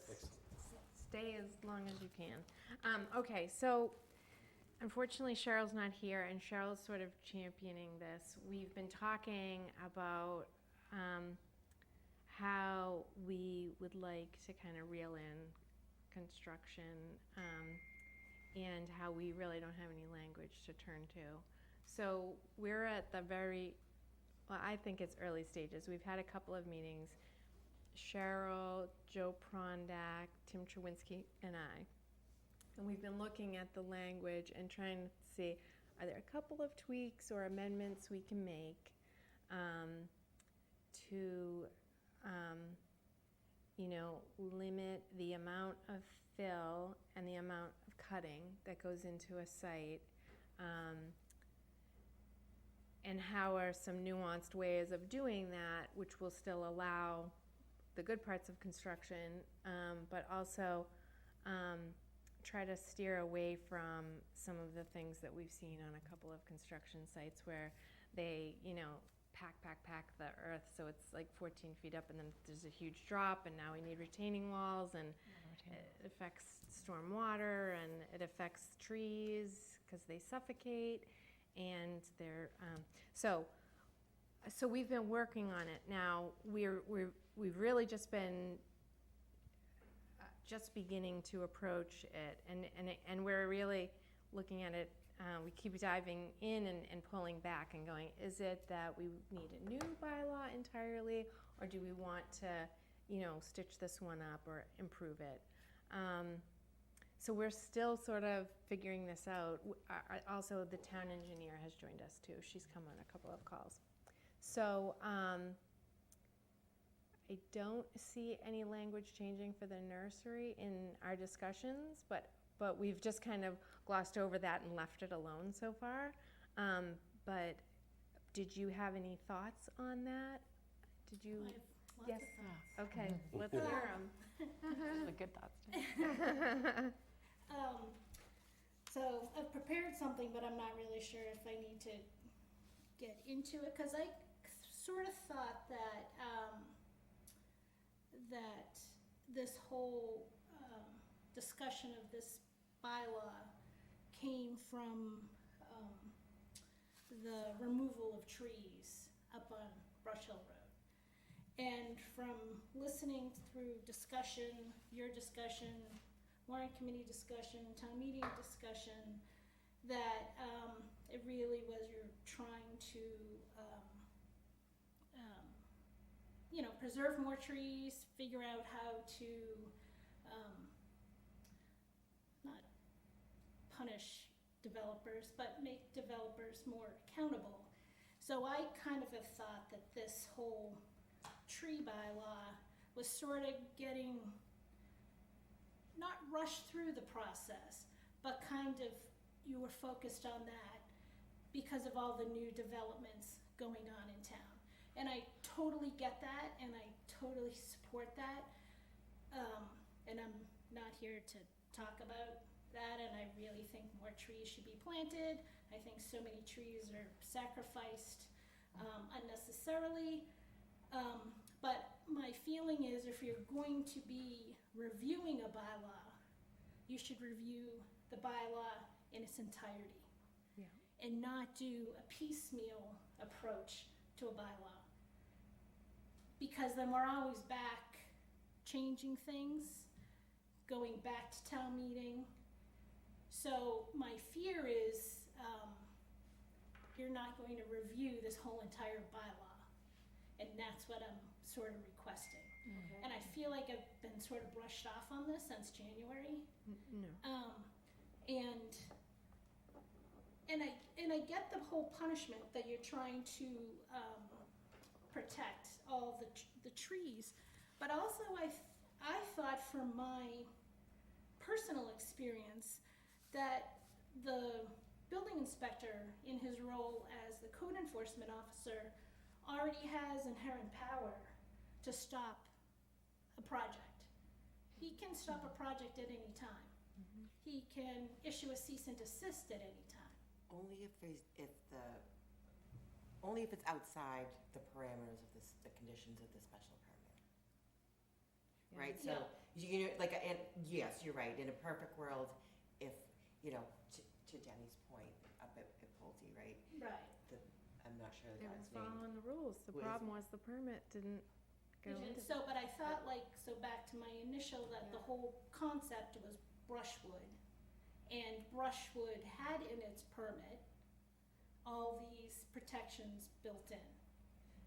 stay as long as you can. Okay, so unfortunately Cheryl's not here, and Cheryl's sort of championing this. We've been talking about how we would like to kind of reel in construction and how we really don't have any language to turn to. So we're at the well, I think it's early stages. We've had a couple of meetings. Cheryl, Joe Prondak, Tim Cherwinski, and I. And we've been looking at the language and trying to see, are there a couple of tweaks or amendments we can make to, limit the amount of fill and the amount of cutting that goes into a site, and how are some nuanced ways of doing that, which will still allow the good parts of construction, but also try to steer away from some of the things that we've seen on a couple of construction sites where they, pack the earth so it's like 14 feet up and then there's a huge drop and now we need retaining walls and it affects storm water and it affects trees because they suffocate and they're, so we've been working on it. Now we've really just been just beginning to approach it, and we're really looking at it. We keep diving in and pulling back and going, is it that we need a new bylaw entirely, or do we want to stitch this one up or improve it. So we're still sort of figuring this out. Also, the town engineer has joined us too. She's come on a couple of calls. So I don't see any language changing for the nursery in our discussions, but we've just kind of glossed over that and left it alone so far. But did you have any thoughts on that? Did you? I have lots Yes. of thoughts. Okay, let's hear them. The good thoughts too. So I've prepared something, but I'm not really sure if I need to get into it, because I sort of thought that, that this whole discussion of this bylaw came from the removal of trees up on Brush Hill Road. And from listening through discussion, your discussion, warrant committee discussion, town meeting discussion, that it really was you're trying to, preserve more trees, figure out how to not punish developers, but make developers more accountable. So I kind of have thought that this whole tree bylaw was sort of getting, not rushed through the process, but kind of you were focused on that because of all the new developments going on in town. And I totally get that, and I totally support that. And I'm not here to talk about that, and I really think more trees should be planted. I think so many trees are sacrificed unnecessarily. But my feeling is if you're going to be reviewing a bylaw, you should review the bylaw in its entirety. Yeah. And not do a piecemeal approach to a bylaw. Because then we're always back changing things, going back to town meeting. So my fear is you're not going to review this whole entire bylaw. And that's what I'm sort of requesting. And I feel like I've been sort of brushed off on this since January. No. And I get the whole punishment that you're trying to protect all the trees, but also I thought from my personal experience that the building inspector in his role as the code enforcement officer already has inherent power to stop a project. He can stop a project at any time. He can issue a cease and desist at any time. Only if it's outside the parameters of the conditions of the special permit. Right, so, and yes, you're right, in a perfect world, if, to Jenny's point, up at Pulte, right? Right. I'm not sure They the were guy's name. following the rules. The Was- problem was the permit didn't go into. So, but I thought so back to my initial, that the whole concept was brushwood. And brushwood had in its permit all these protections built in.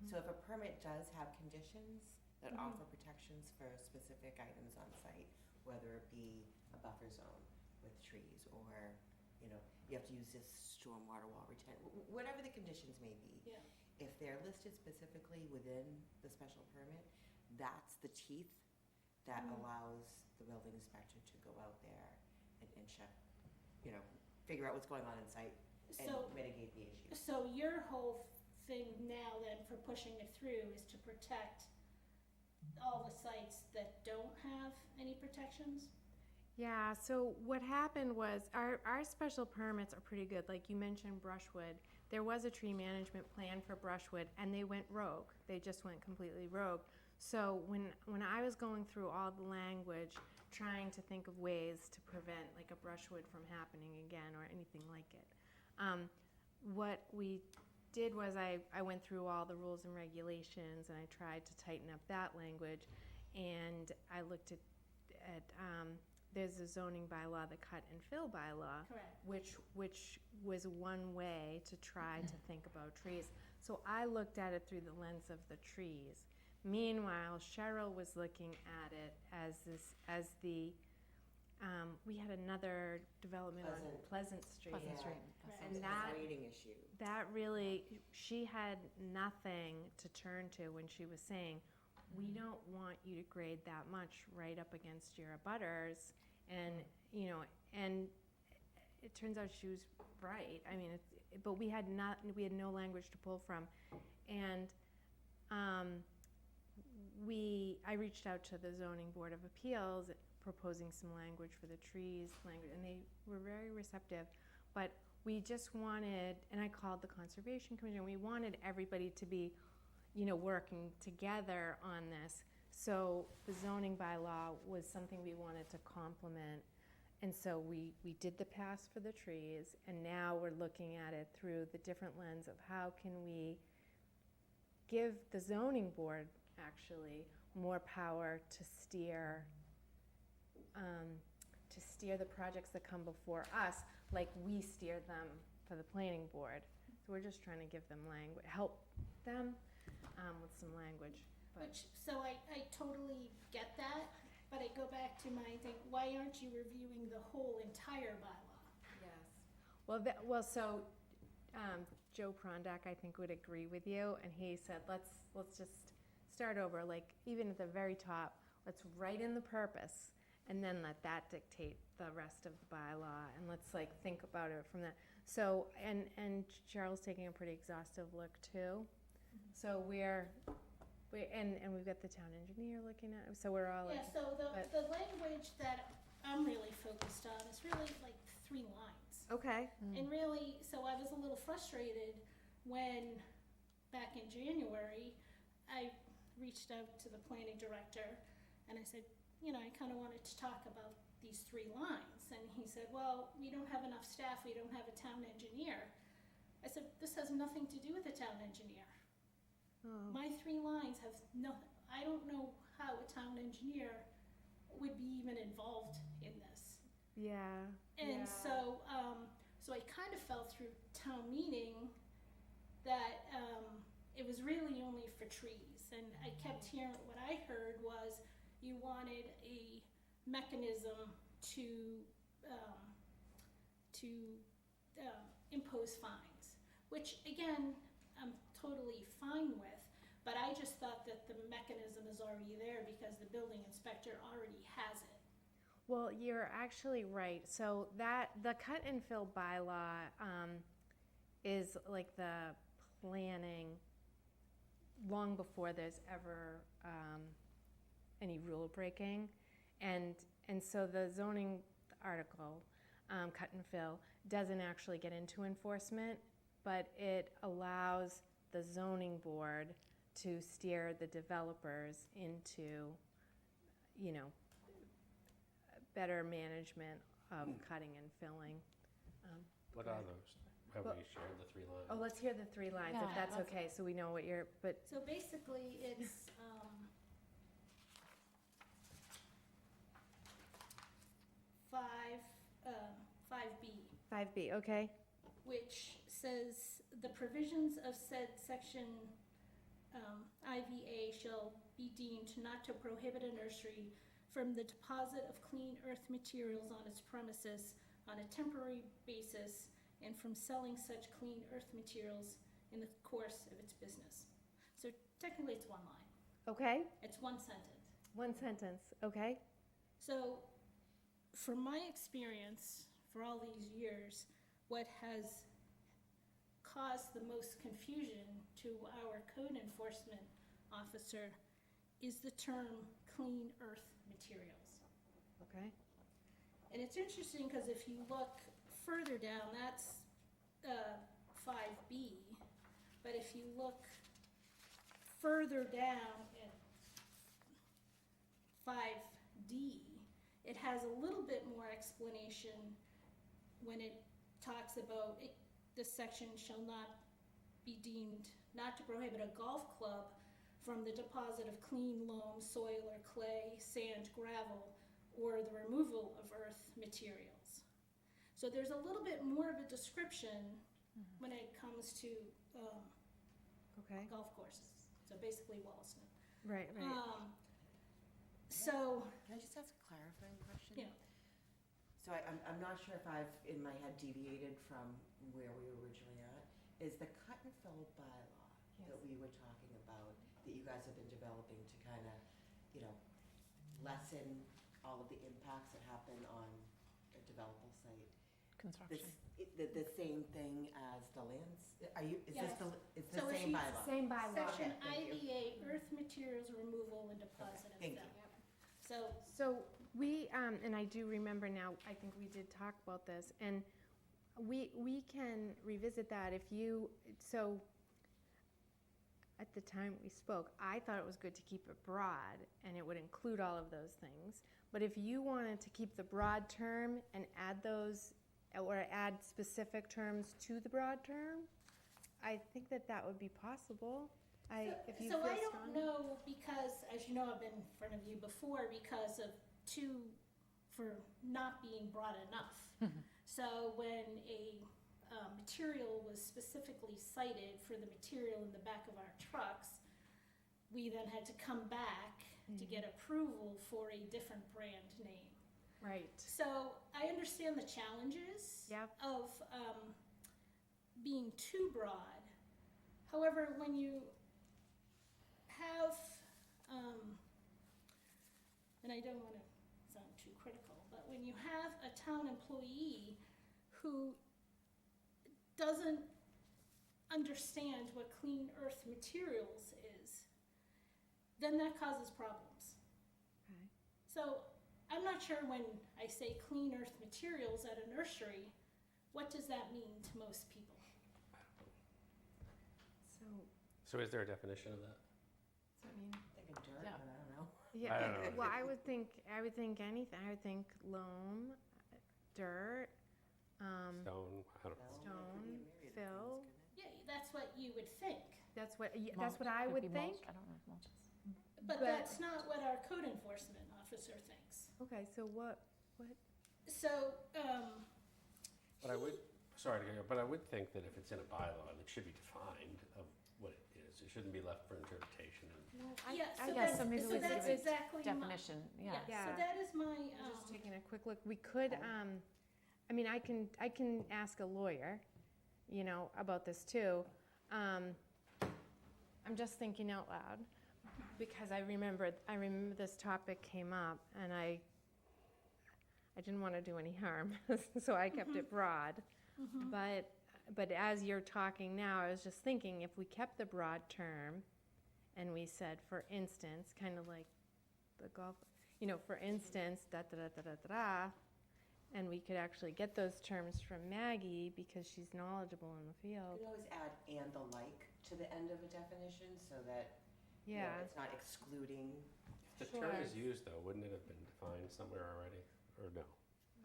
So if a permit does have conditions that Mhm. offer protections for specific items on site, whether it be a buffer zone with trees, or, you have to use this stormwater wall whatever the conditions may be. Yeah. If they're listed specifically within the special permit, that's the teeth that Mhm. allows the building inspector to go out there and check, figure out what's going on in site and So, mitigate the issue. so your whole thing now then for pushing it through is to protect all the sites that don't have any protections? Yeah, so what happened was our special permits are pretty good. Like you mentioned brushwood. There was a tree management plan for brushwood and they went rogue. They just went completely rogue. So when I was going through all the language, trying to think of ways to prevent like a brushwood from happening again or anything like it, what we did was I went through all the rules and regulations and I tried to tighten up that language, and I looked at there's a zoning bylaw, the cut and fill bylaw, Correct. which was one way to try to think about trees. So I looked at it through the lens of the trees, Meanwhile, Cheryl was looking at it as we had another development on Pleasant Street. Pleasant Street. And It's that- a grading issue. That really, she had nothing to turn to when she was saying, we don't want you to grade that much right up against your abutters. And, you know, and it turns out she was right. I mean, but we had no language to pull from. And I reached out to the Zoning Board of Appeals proposing some language for the trees, and they were very receptive. But we just wanted, and I called the Conservation Commission, we wanted everybody to be, you know, working together on this. So the zoning bylaw was something we wanted to complement. And so we did the pass for the trees, and now we're looking at it through the different lens of how can we give the zoning board actually more power to steer the projects that come before us, like we steer them for the planning board. So we're just trying to give them language, help them with some language. But So I totally get that, but I go back to my thing, why aren't you reviewing the whole entire bylaw? yes, so Joe Prondak I think would agree with you, and he said let's just start over, like even at the very top, let's write in the purpose, and then let that dictate the rest of the bylaw, and let's like think about it from that. So, and Cheryl's taking a pretty exhaustive look too. So and we've got the town engineer looking at it, so we're all Yeah, like, so but- the language that I'm really focused on is really like 3 lines. okay, And really, so I was a little frustrated when, back in January, I reached out to the planning director and I said, you know, I kind of wanted to talk about these 3 lines. And he said, well, we don't have enough staff, we don't have a town engineer. I said, this has nothing to do with the town engineer. oh, My 3 lines have nothing, I don't know how a town engineer would be even involved in this. yeah. And yeah. so, so I kind of felt through town meeting that it was really only for trees. And I kept hearing, what I heard was you wanted a mechanism to impose fines, which again, I'm totally fine with. But I just thought that the mechanism is already there because the building inspector already has it. Well, you're actually right. So the cut and fill bylaw is like the planning long before there's ever any rule breaking, and so the zoning article, cut and fill, doesn't actually get into enforcement, but it allows the zoning board to steer the developers into, you know, better management of cutting and filling. What are those? Have Well- we shared the 3 lines? Oh, let's hear the 3 lines, if Yeah, that's let's- okay, so we know what you're, but, So basically, it's, 5B, 5B, okay? which says, the provisions of said section, IVA shall be deemed not to prohibit a nursery from the deposit of clean earth materials on its premises on a temporary basis and from selling such clean earth materials in the course of its business. So technically, it's 1 line. Okay, It's 1 sentence. 1 sentence, okay? So, from my experience, for all these years, what has caused the most confusion to our code enforcement officer is the term clean earth materials. Okay. And it's interesting because if you look further down, that's 5B, but if you look further down at 5D, it has a little bit more explanation when it talks about this section shall not be deemed not to prohibit a golf club from the deposit of clean loam, soil or clay, sand, gravel, or the removal of earth materials. So there's a little bit more of a description when it comes to Okay. golf courses, so basically Wollaston. Right, So, Can I just ask a clarifying question? Yeah. So I'm not sure if I've, in my head, deviated from where we were originally at. Is the cut and fill bylaw that we were talking about, that you guys have been developing to kind of, lessen all of the impacts that happen on a developable site? Construction. The same thing as the lands? Is this Yes. it's the So if same you- bylaw? Same bylaw. section thank you. IBA, earth materials removal and deposit of thank them. you. So, So we, and I do remember now, I think we did talk about this, and we can revisit that if you, so at the time we spoke, I thought it was good to keep it broad, and it would include all of those things. But if you wanted to keep the broad term and add those, or add specific terms to the broad term, I think that would be possible. If you so feel I don't strong- know, because, as you know, I've been in front of you before because of for not being broad enough. So when a material was specifically cited for the material in the back of our trucks, we then had to come back to get approval for a different brand name. Right. So I understand the challenges Yep. of being too broad. However, when you have, and I don't want to sound too critical, but when you have a town employee who doesn't understand what clean earth materials is, then that causes problems. Okay. So I'm not sure when I say clean earth materials at a nursery, what does that mean to most people? So, So is there a definition of that? I mean, I think of dirt, Yeah. but I don't know. yeah. I don't know. Well, I would think anything. I would think loam, dirt, Stone, I don't know. Well, that could be a Stone, myriad of things, fill. couldn't it? Yeah, that's what you would think, That's what Mulch, I could would be think. mulch, I don't know if mulch is. but But- that's not what our code enforcement officer thinks. Okay, so what? So, But I would, sorry to go, but I would think that if it's in a bylaw, it should be defined of what it is. It shouldn't be left for interpretation. yeah, I so guess that's, so maybe so we could that's give it exactly my, Definition, yeah. Yeah. So that is my, Just taking a quick look. We could. I mean, I can ask a lawyer, about this too. I'm just thinking out loud because I remember this topic came up, and I didn't want to do any harm, so I kept it broad. But as you're talking now, I was just thinking if we kept the broad term, and we said, for instance, kind of like the golf, for instance, da da da da da da, and we could actually get those terms from Maggie because she's knowledgeable in the You field. could always add "and the like" to the end of a definition so that it's not excluding. If the Sure. term is used, though, wouldn't it have been defined somewhere already, or no?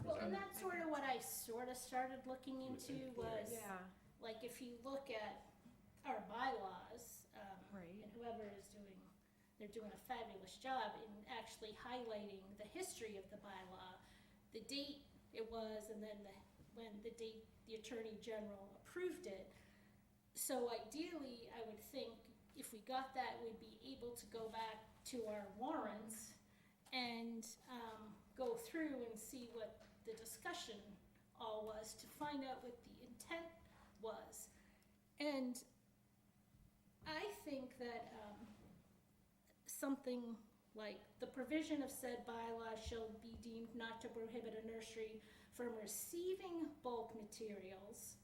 well, and that's sort of what I sort of started looking into was, Yeah, like, if you look at our bylaws, right. and whoever is they're doing a fabulous job in actually highlighting the history of the bylaw, the date it was, and then when the date the Attorney General approved it. So ideally, I would think if we got that, we'd be able to go back to our warrants and go through and see what the discussion all was to find out what the intent was. And I think that something like the provision of said bylaw shall be deemed not to prohibit a nursery from receiving bulk materials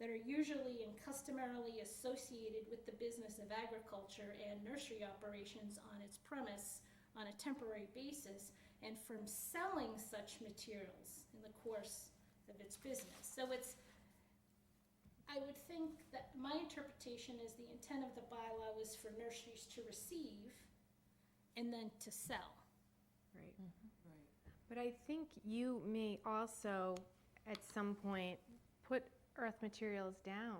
that are usually and customarily associated with the business of agriculture and nursery operations on its premise on a temporary basis, and from selling such materials in the course of its business. So I would think that my interpretation is the intent of the bylaw was for nurseries to receive and then to sell. Right. Right. But I think you may also, at some point, put earth materials down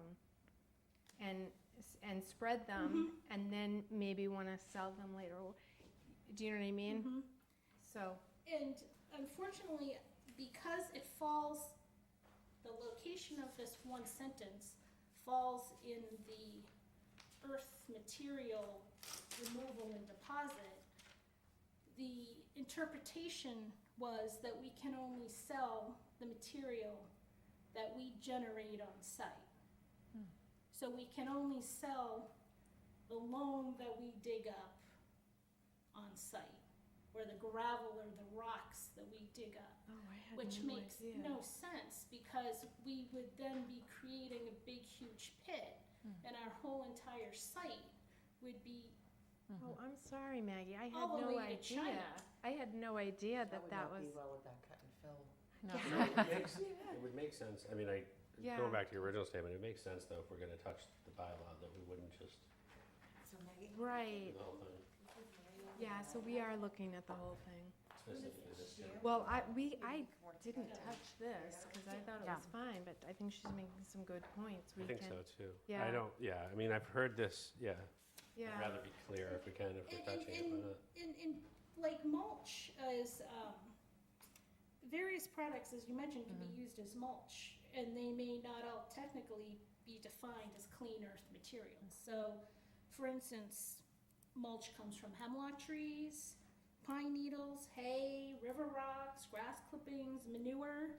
and spread them, and then maybe want to sell them later. Do you know what I mean? So, And unfortunately, because it falls, the location of this one sentence falls in the earth material removal and deposit, the interpretation was that we can only sell the material that we generate on site. So we can only sell the loam that we dig up on site, or the gravel or the rocks that we dig up. Oh, I had Which no makes idea. no sense, because we would then be creating a big, huge pit, and our whole entire site would be, Oh, I'm sorry, Maggie. I had All the no way to idea. China. I had no idea That that would that not was. be well with that cut and fill. No. It would make sense, I mean, Yeah. going back to your original statement, it makes sense though, if we're gonna touch the bylaw, that we wouldn't just So Maggie? do Right. the whole thing, Yeah, so we are looking at the whole thing. specifically this. Well, I didn't touch this because I thought it was fine, but I think she's making some good points. I think so too. Yeah. I mean, I've heard this, yeah, Yeah. I'd rather be clear if we can, if we're touching it, why not? in like mulch is, various products, as you mentioned, can be used as mulch, and they may not all technically be defined as clean earth materials. So, for instance, mulch comes from hemlock trees, pine needles, hay, river rocks, grass clippings, manure,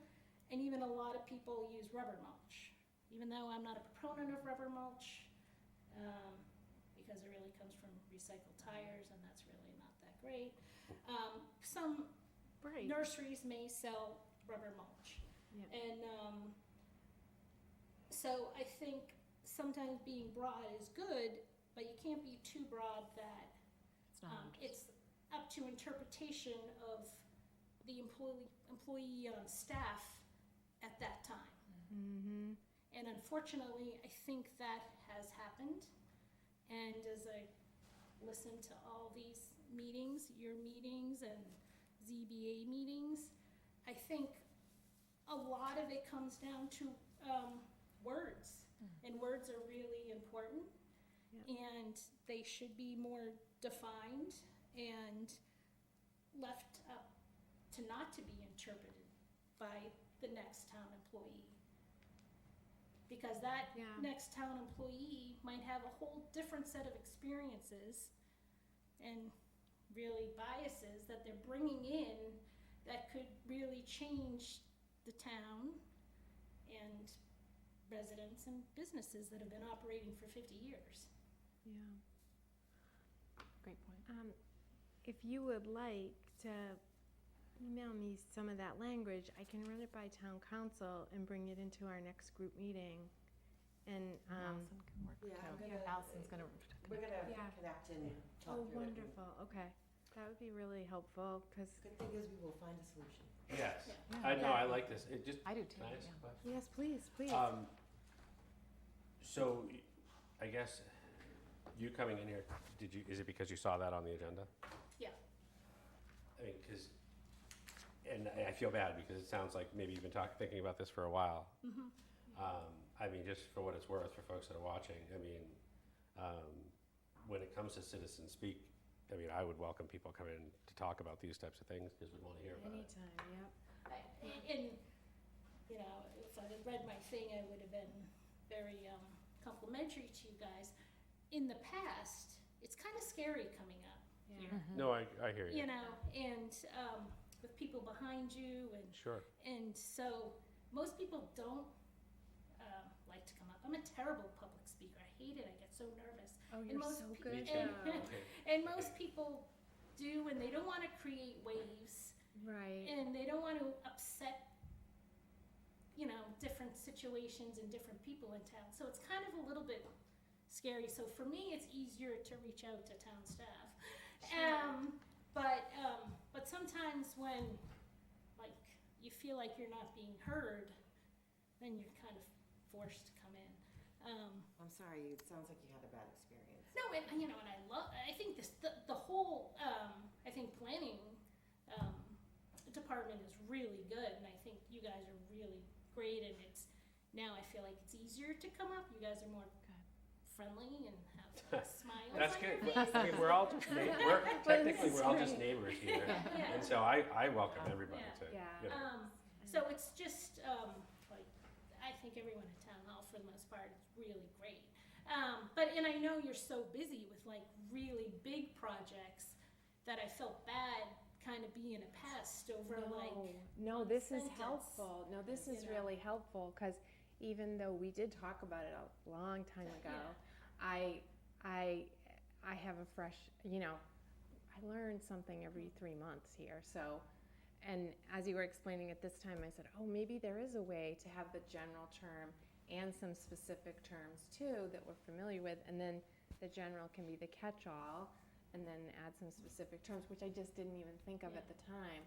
and even a lot of people use rubber mulch. Even though I'm not a proponent of rubber mulch, because it really comes from recycled tires, and that's really not that great. Some Right. nurseries may sell rubber mulch. Yeah. And so I think sometimes being broad is good, but you can't be too broad that It's not. it's up to interpretation of the employee on staff at that time. Mm-hmm. And unfortunately, I think that has happened. And as I listen to all these meetings, your meetings and ZBA meetings, I think a lot of it comes down to words. And words are really important. And they should be more defined and left up to not to be interpreted by the next town employee. Because that Yeah. next town employee might have a whole different set of experiences and really biases that they're bringing in that could really change the town and residents and businesses that have been operating for 50 years. Yeah. Great point. If you would like to email me some of that language, I can run it by town council and bring it into our next group meeting. And, Allison can work Yeah, I'm too. gonna- Allison's gonna. We're gonna Yeah. connect and talk oh, through it. wonderful, okay. That would be really helpful, because, Good thing is we will find a solution. Yes, Yeah. I know, I like this, it just, I do too, can I ask yeah. a question? yes, please, please. So, I guess, you coming in here, is it because you saw that on the agenda? Yeah. I mean, and I feel bad because it sounds like maybe you've been thinking about this for a while. I mean, just for what it's worth for folks that are watching, I mean, when it comes to citizen speak, I mean, I would welcome people coming in to talk about these types of things because we want to hear about it. Anytime, yep. And, you know, if I had read my thing, I would have been very complimentary to you guys. In the past, it's kind of scary coming up Yeah. here, No, I hear you. you know, and with people behind you, Sure. and so most people don't like to come up. I'm a terrible public speaker. I hate it. I get so nervous. Oh, And you're most so pe- good, and- though. And most people do, and they don't want to create waves. Right. And they don't want to upset, you know, different situations and different people in town. So it's kind of a little bit scary. So for me, it's easier to reach out to town staff. But sometimes when, like, you feel like you're not being heard, then you're kind of forced to come in. I'm sorry, it sounds like you had a bad experience. No, and, you know, and I think the whole, I think planning, department is really good, and I think you guys are really great, and now I feel like it's easier to come up. You guys are more friendly and have smiles That's on good. your face. I mean, we're all just technically we're all just neighbors here, Yeah. and so I welcome everybody to. Yeah. You know. So it's just, like, I think everyone in town hall, for the most part, is really great. And I know you're so busy with like really big projects that I felt bad kind of being a pest over like. No, this is sentence. helpful. No, this is You know. really helpful, because even though we did talk about it a long time ago, I have a fresh, I learn something every 3 months here. So, and as you were explaining it this time, I said, oh, maybe there is a way to have the general term and some specific terms too that we're familiar with, and then the general can be the catch-all, and then add some specific terms, which I just didn't even think of at the time.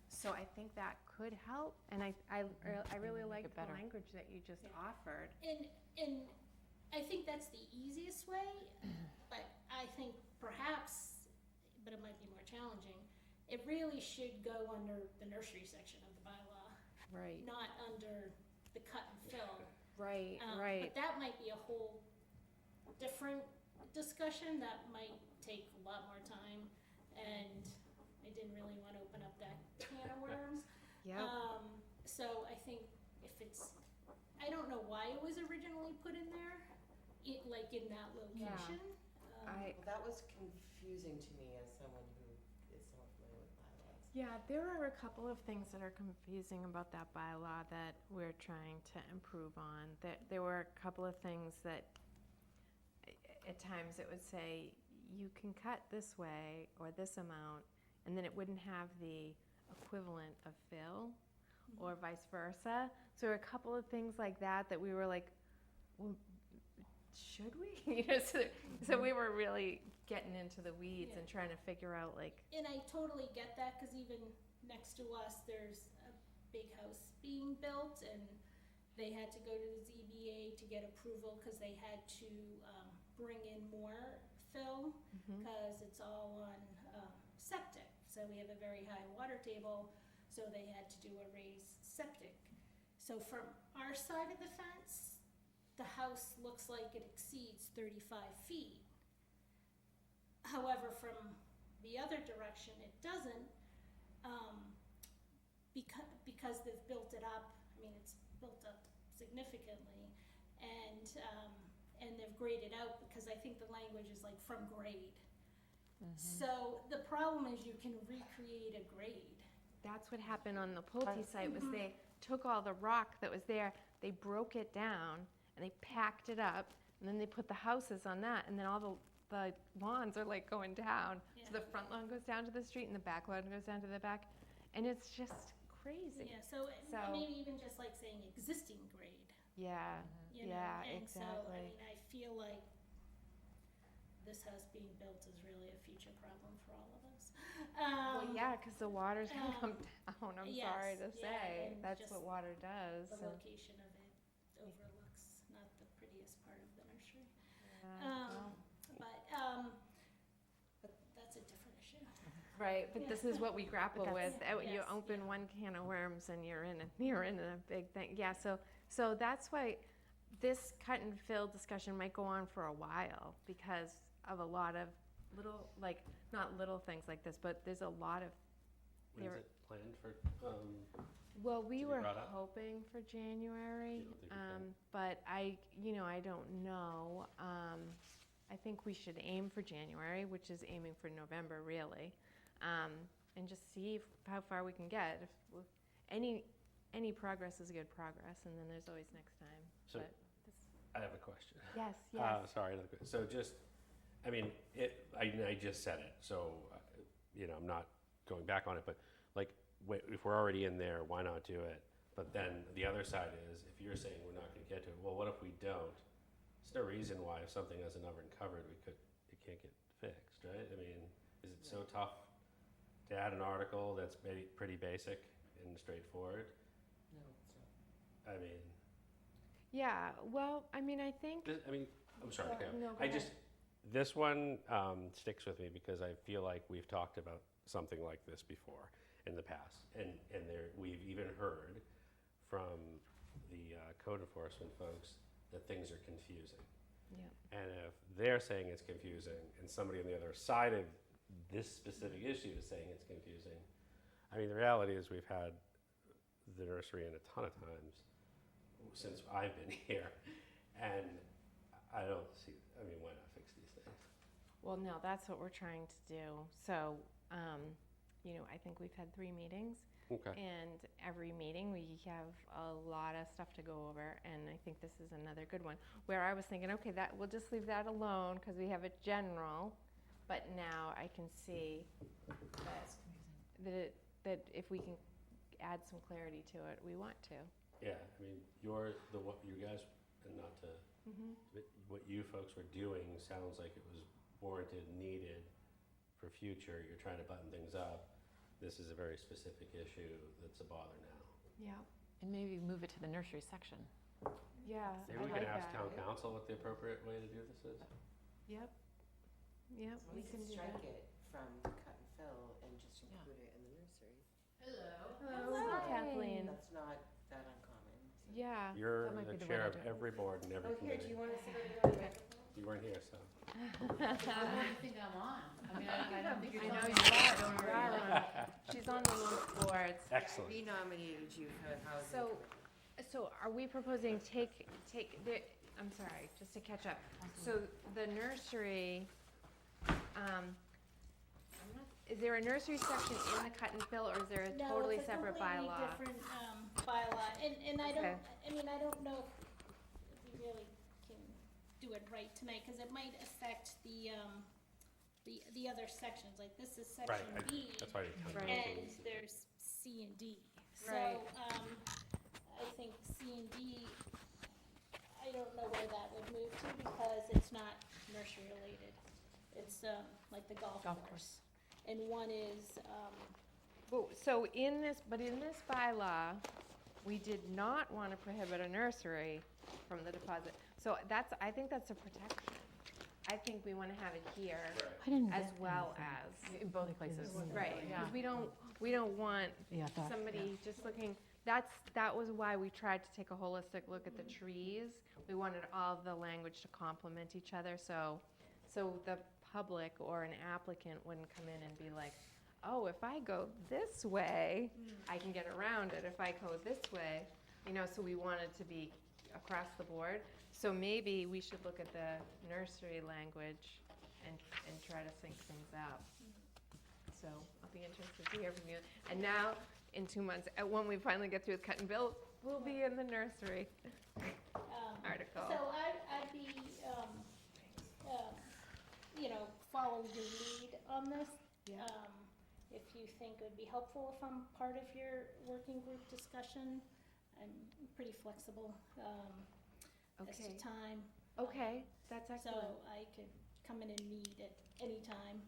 So I think that could help, and I really Make like it the better. language that you just offered. And I think that's the easiest way, but I think perhaps, but it might be more challenging, it really should go under the nursery section of the bylaw, Right, not under the cut and fill. right, But right. that might be a whole different discussion that might take a lot more time, and I didn't really want to open up that can of worms. Yep. So I think if it's, I don't know why it was originally put in there, like in that location. I, Well, that was confusing to me as someone who is not familiar with bylaws. yeah, there are a couple of things that are confusing about that bylaw that we're trying to improve on. There were a couple of things that at times it would say, you can cut this way or this amount, and then it wouldn't have the equivalent of fill, or vice versa. So there were a couple of things like that that we were like, well, should we? So we were really getting into the weeds and trying to figure out like, And I totally get that, because even next to us, there's a big house being built, and they had to go to the ZBA to get approval, because they had to bring in more fill, because it's all on septic. So we have a very high water table, so they had to do a raised septic. So from our side of the fence, the house looks like it exceeds 35 feet. However, from the other direction, it doesn't, because they've built it up. I mean, it's built up significantly, and they've graded out, because I think the language is like from grade. So the problem is you can recreate a grade. that's what happened on the Pulte site, was they took all the rock that was there, they broke it down, and they packed it up, and then they put the houses on that, and then all the lawns are like going down. So the front lawn goes down to the street, and the back lawn goes down to the back, and it's just crazy. Yeah, so So- maybe even just like saying existing grade. Yeah, You know, yeah, and so, I exactly. mean, I feel like this house being built is really a future problem for all of us. Well, yeah, because the water's gonna come down, I'm yes, sorry to yeah, say. and That's just what water does. The so, location of it overlooks not the prettiest part of the nursery. yeah, well, But that's a different issue. Right, but this is what we grapple But with. that's- You Yes, open yeah. one can of worms and you're in a big thing. Yeah, so that's why this cut and fill discussion might go on for a while, because of a lot of little, like, not little things like this, but there's a lot of, When's There- it planned for, well, we To be were brought up? hoping for January, You don't think we can? but I don't know. I think we should aim for January, which is aiming for November, really, and just see how far we can get. If any progress is good progress, and then there's always next time. So- But I have a question. yes, yes. Sorry, another question. So just, I mean, I just said it, so, I'm not going back on it, but like, if we're already in there, why not do it? But then the other side is, if you're saying we're not gonna get to it, well, what if we don't? There's no reason why if something hasn't ever been covered, it can't get fixed, right? I mean, is it so tough to add an article that's pretty basic and straightforward? No, it's not. I mean, Yeah, well, I mean, I think. I'm sorry, Karen. No, go I ahead. just, this one sticks with me because I feel like we've talked about something like this before in the past. And we've even heard from the code enforcement folks that things are confusing. Yeah. And if they're saying it's confusing and somebody on the other side of this specific issue is saying it's confusing, I mean, the reality is we've had the nursery in a ton of times since I've been here. And I don't see, I mean, why not fix these things? Well, no, that's what we're trying to do. So, I think we've had 3 meetings. Okay. And every meeting, we have a lot of stuff to go over, and I think this is another good one, where I was thinking, okay, that, we'll just leave that alone, because we have it general, but now I can see that if we can add some clarity to it, we want to. Yeah, I mean, what you guys, and not to, but what you folks were doing sounds like it was warranted, needed for future. You're trying to button things up. This is a very specific issue that's a bother now. Yeah. And maybe move it to the nursery section. Yeah, Maybe we can ask town council what the appropriate way to do this is. Yep. Yep, So we we can can do strike that. it from cut and fill and just Yeah. include it in the nursery. Hello, Kathleen. That's not that uncommon. so. Yeah. You're That might the be the chair way of to do it. every board and every Oh, here, do committee. you want to sit on the microphone? You weren't here, so. What do you think I'm on? I mean, I don't think I you're know talking you about are, you are on. She's on the most boards. Excellent. We nominated you for housing. So are we proposing I'm sorry, just to catch up. So the nursery, is there a nursery section in the cut and fill, or is there a totally separate bylaw? No, it's a completely different bylaw, and I don't, Okay. I mean, I don't know if we really can do it right tonight, because it might affect the other sections, like this is Right, section B. that's why you come to Right. And meetings. there's C and D. Right. So, I think C and D, I don't know where that would move to because it's not nursery related. It's, like the golf Golf course. And one is, So in this bylaw, we did not want to prohibit a nursery from the deposit. So I think that's a protection. I think we want to have it here I didn't as well as. In both places. Right, Yeah. because we don't want Yeah, I thought- somebody just looking, that was why we tried to take a holistic look at the trees. We wanted all of the language to complement each other, so the public or an applicant wouldn't come in and be like, oh, if I go this way, I can get around it, if I go this way, so we wanted to be across the board. So maybe we should look at the nursery language and try to sync things up. So I'll be interested to hear from you. And now, in 2 months, when we finally get through with cut and bill, we'll be in the nursery article. so I'd be, follow your lead on this. Yeah. If you think it would be helpful if I'm part of your working group discussion, I'm pretty flexible, as to Okay. time. Okay, that's So excellent. I could come in and meet at any time.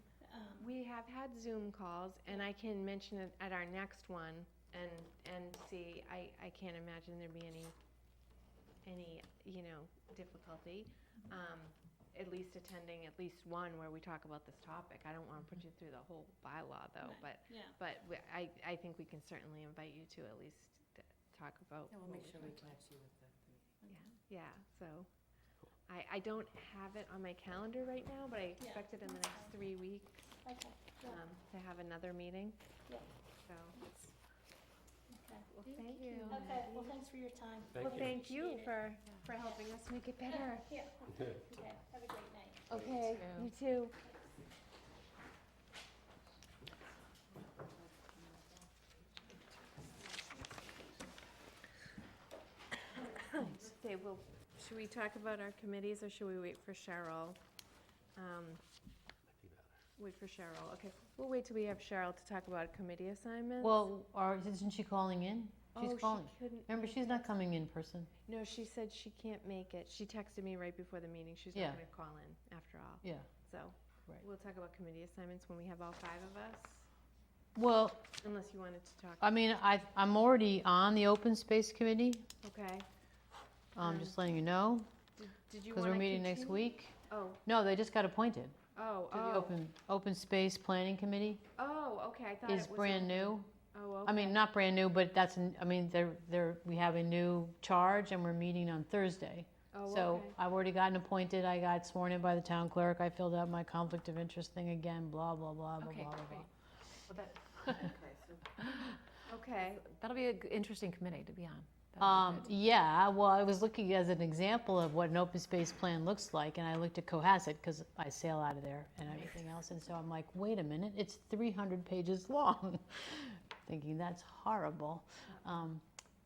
We have had Zoom calls, and I can mention it at our next one, and see, I can't imagine there'd be any difficulty. At least attending at least one where we talk about this topic. I don't want to put you through the whole bylaw, though, Right, but yeah. I think we can certainly invite you to at least talk about. Yeah, we'll what make sure we talked connect you with the meeting. Yeah, so, I don't have it on my calendar right now, but I expect it in the that's next fine. 3 weeks, Okay, yeah, to have another meeting, yeah, so. okay. Well, thank you. Okay, well, thanks for your time. Thank Well, you. thank you Appreciate it. for helping us make it better. Yeah, okay, have a great night. Okay, too. you too. Okay, well, should we talk about our committees, or should we wait for Cheryl? Wait for Cheryl, okay. We'll wait till we have Cheryl to talk about committee assignments. Well, isn't she calling in? She's Oh, calling. she couldn't. Remember, make she's it. not coming in person. No, she said she can't make it. She texted me right before the meeting. She's Yeah. not gonna call in after all. Yeah. So, Right. we'll talk about committee assignments when we have all 5 of us, Well, unless you wanted to talk. I mean, I'm already on the open space committee. Okay. Just letting you know, Did you because want we're to meeting next week. Oh, No, they just got appointed oh, to the oh. open space planning committee. Oh, okay, I thought it was. Is brand new. Oh, okay. I mean, not brand new, but we have a new charge and we're meeting on Thursday. Oh, So okay. I've already gotten appointed, I got sworn in by the town clerk, I filled out my conflict of interest thing again, blah, blah, blah, blah, Okay, blah, blah, great. blah. Well, Okay, so Okay, that'll be an interesting committee to be on. That'd be good. Yeah, well, I was looking as an example of what an open space plan looks like, and I looked at Cohasset because I sail out of there and everything else, and so I'm like, wait a minute, it's 300 pages long. Thinking that's horrible.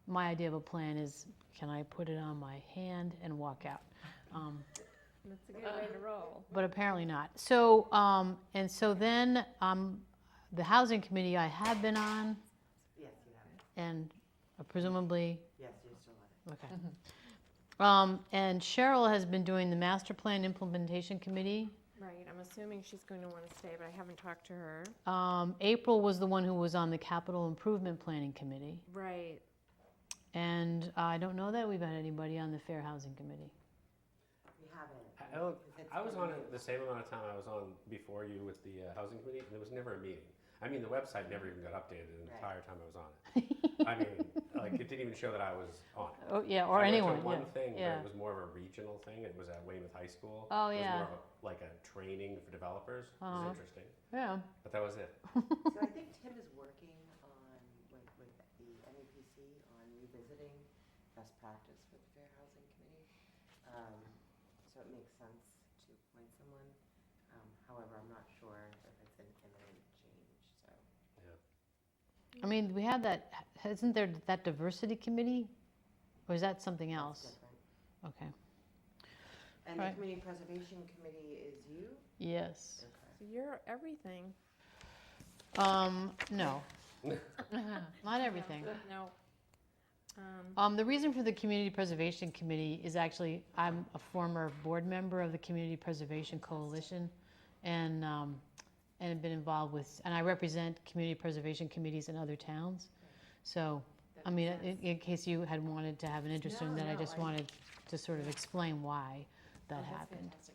My idea of a plan is, can I put it on my hand and walk out? That's a good way to roll. But apparently not. So, and so then, the housing committee I have been on, Yes, you have it. and presumably, Yes, you're still on it. okay. And Cheryl has been doing the master plan implementation committee. Right, I'm assuming she's going to want to stay, but I haven't talked to her. April was the one who was on the capital improvement planning committee. Right. And I don't know that we've had anybody on the fair housing committee. We haven't. I don't, because it's I was been- on it the same amount of time I was on before you with the housing committee, and there was never a meeting. I mean, the website never even got updated the Right. entire time I was on it. I mean, like, it didn't even show that I was on it. Oh, yeah, or I went to anyone, one yeah. thing, but Yeah. it was more of a regional thing. It was at Weymouth High School. Oh, It was yeah. more of a, like a training for developers. It Uh-huh. was interesting, Yeah. but that was it. So I think Tim is working on, with the MEPC on revisiting best practice for the Fair Housing Committee. So it makes sense to appoint someone. However, I'm not sure if it's an imminent change, so. I mean, we have that, isn't there that diversity committee? Or is that something That's else? different. Okay. And the Right. Community Preservation Committee is you? Yes. Okay. So you're everything. No, not everything. No. The reason for the Community Preservation Committee is actually, I'm a former board member of the Community Preservation Coalition, and have been involved with, and I represent community preservation committees in other towns. So, I mean, in case you had wanted to have an interest in that, I just wanted to sort of explain why that happened. That's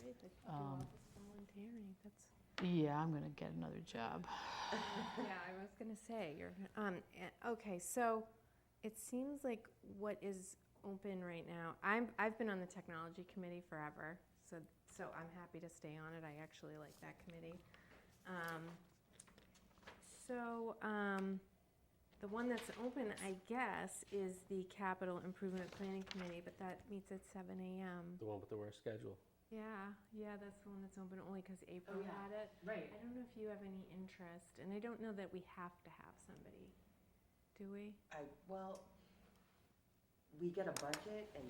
great that you do all this volunteering. That's, Yeah, I'm gonna get another job. yeah, I was gonna say, you're, okay, so it seems like what is open right now, I've been on the technology committee forever, so I'm happy to stay on it. I actually like that committee. The one that's open, I guess, is the capital improvement planning committee, but that meets at 7 a.m. The one with the worst schedule. Yeah, that's the one that's open only because April yeah. had it. Right. I don't know if you have any interest, and I don't know that we have to have somebody, do we? Well, we get a budget, and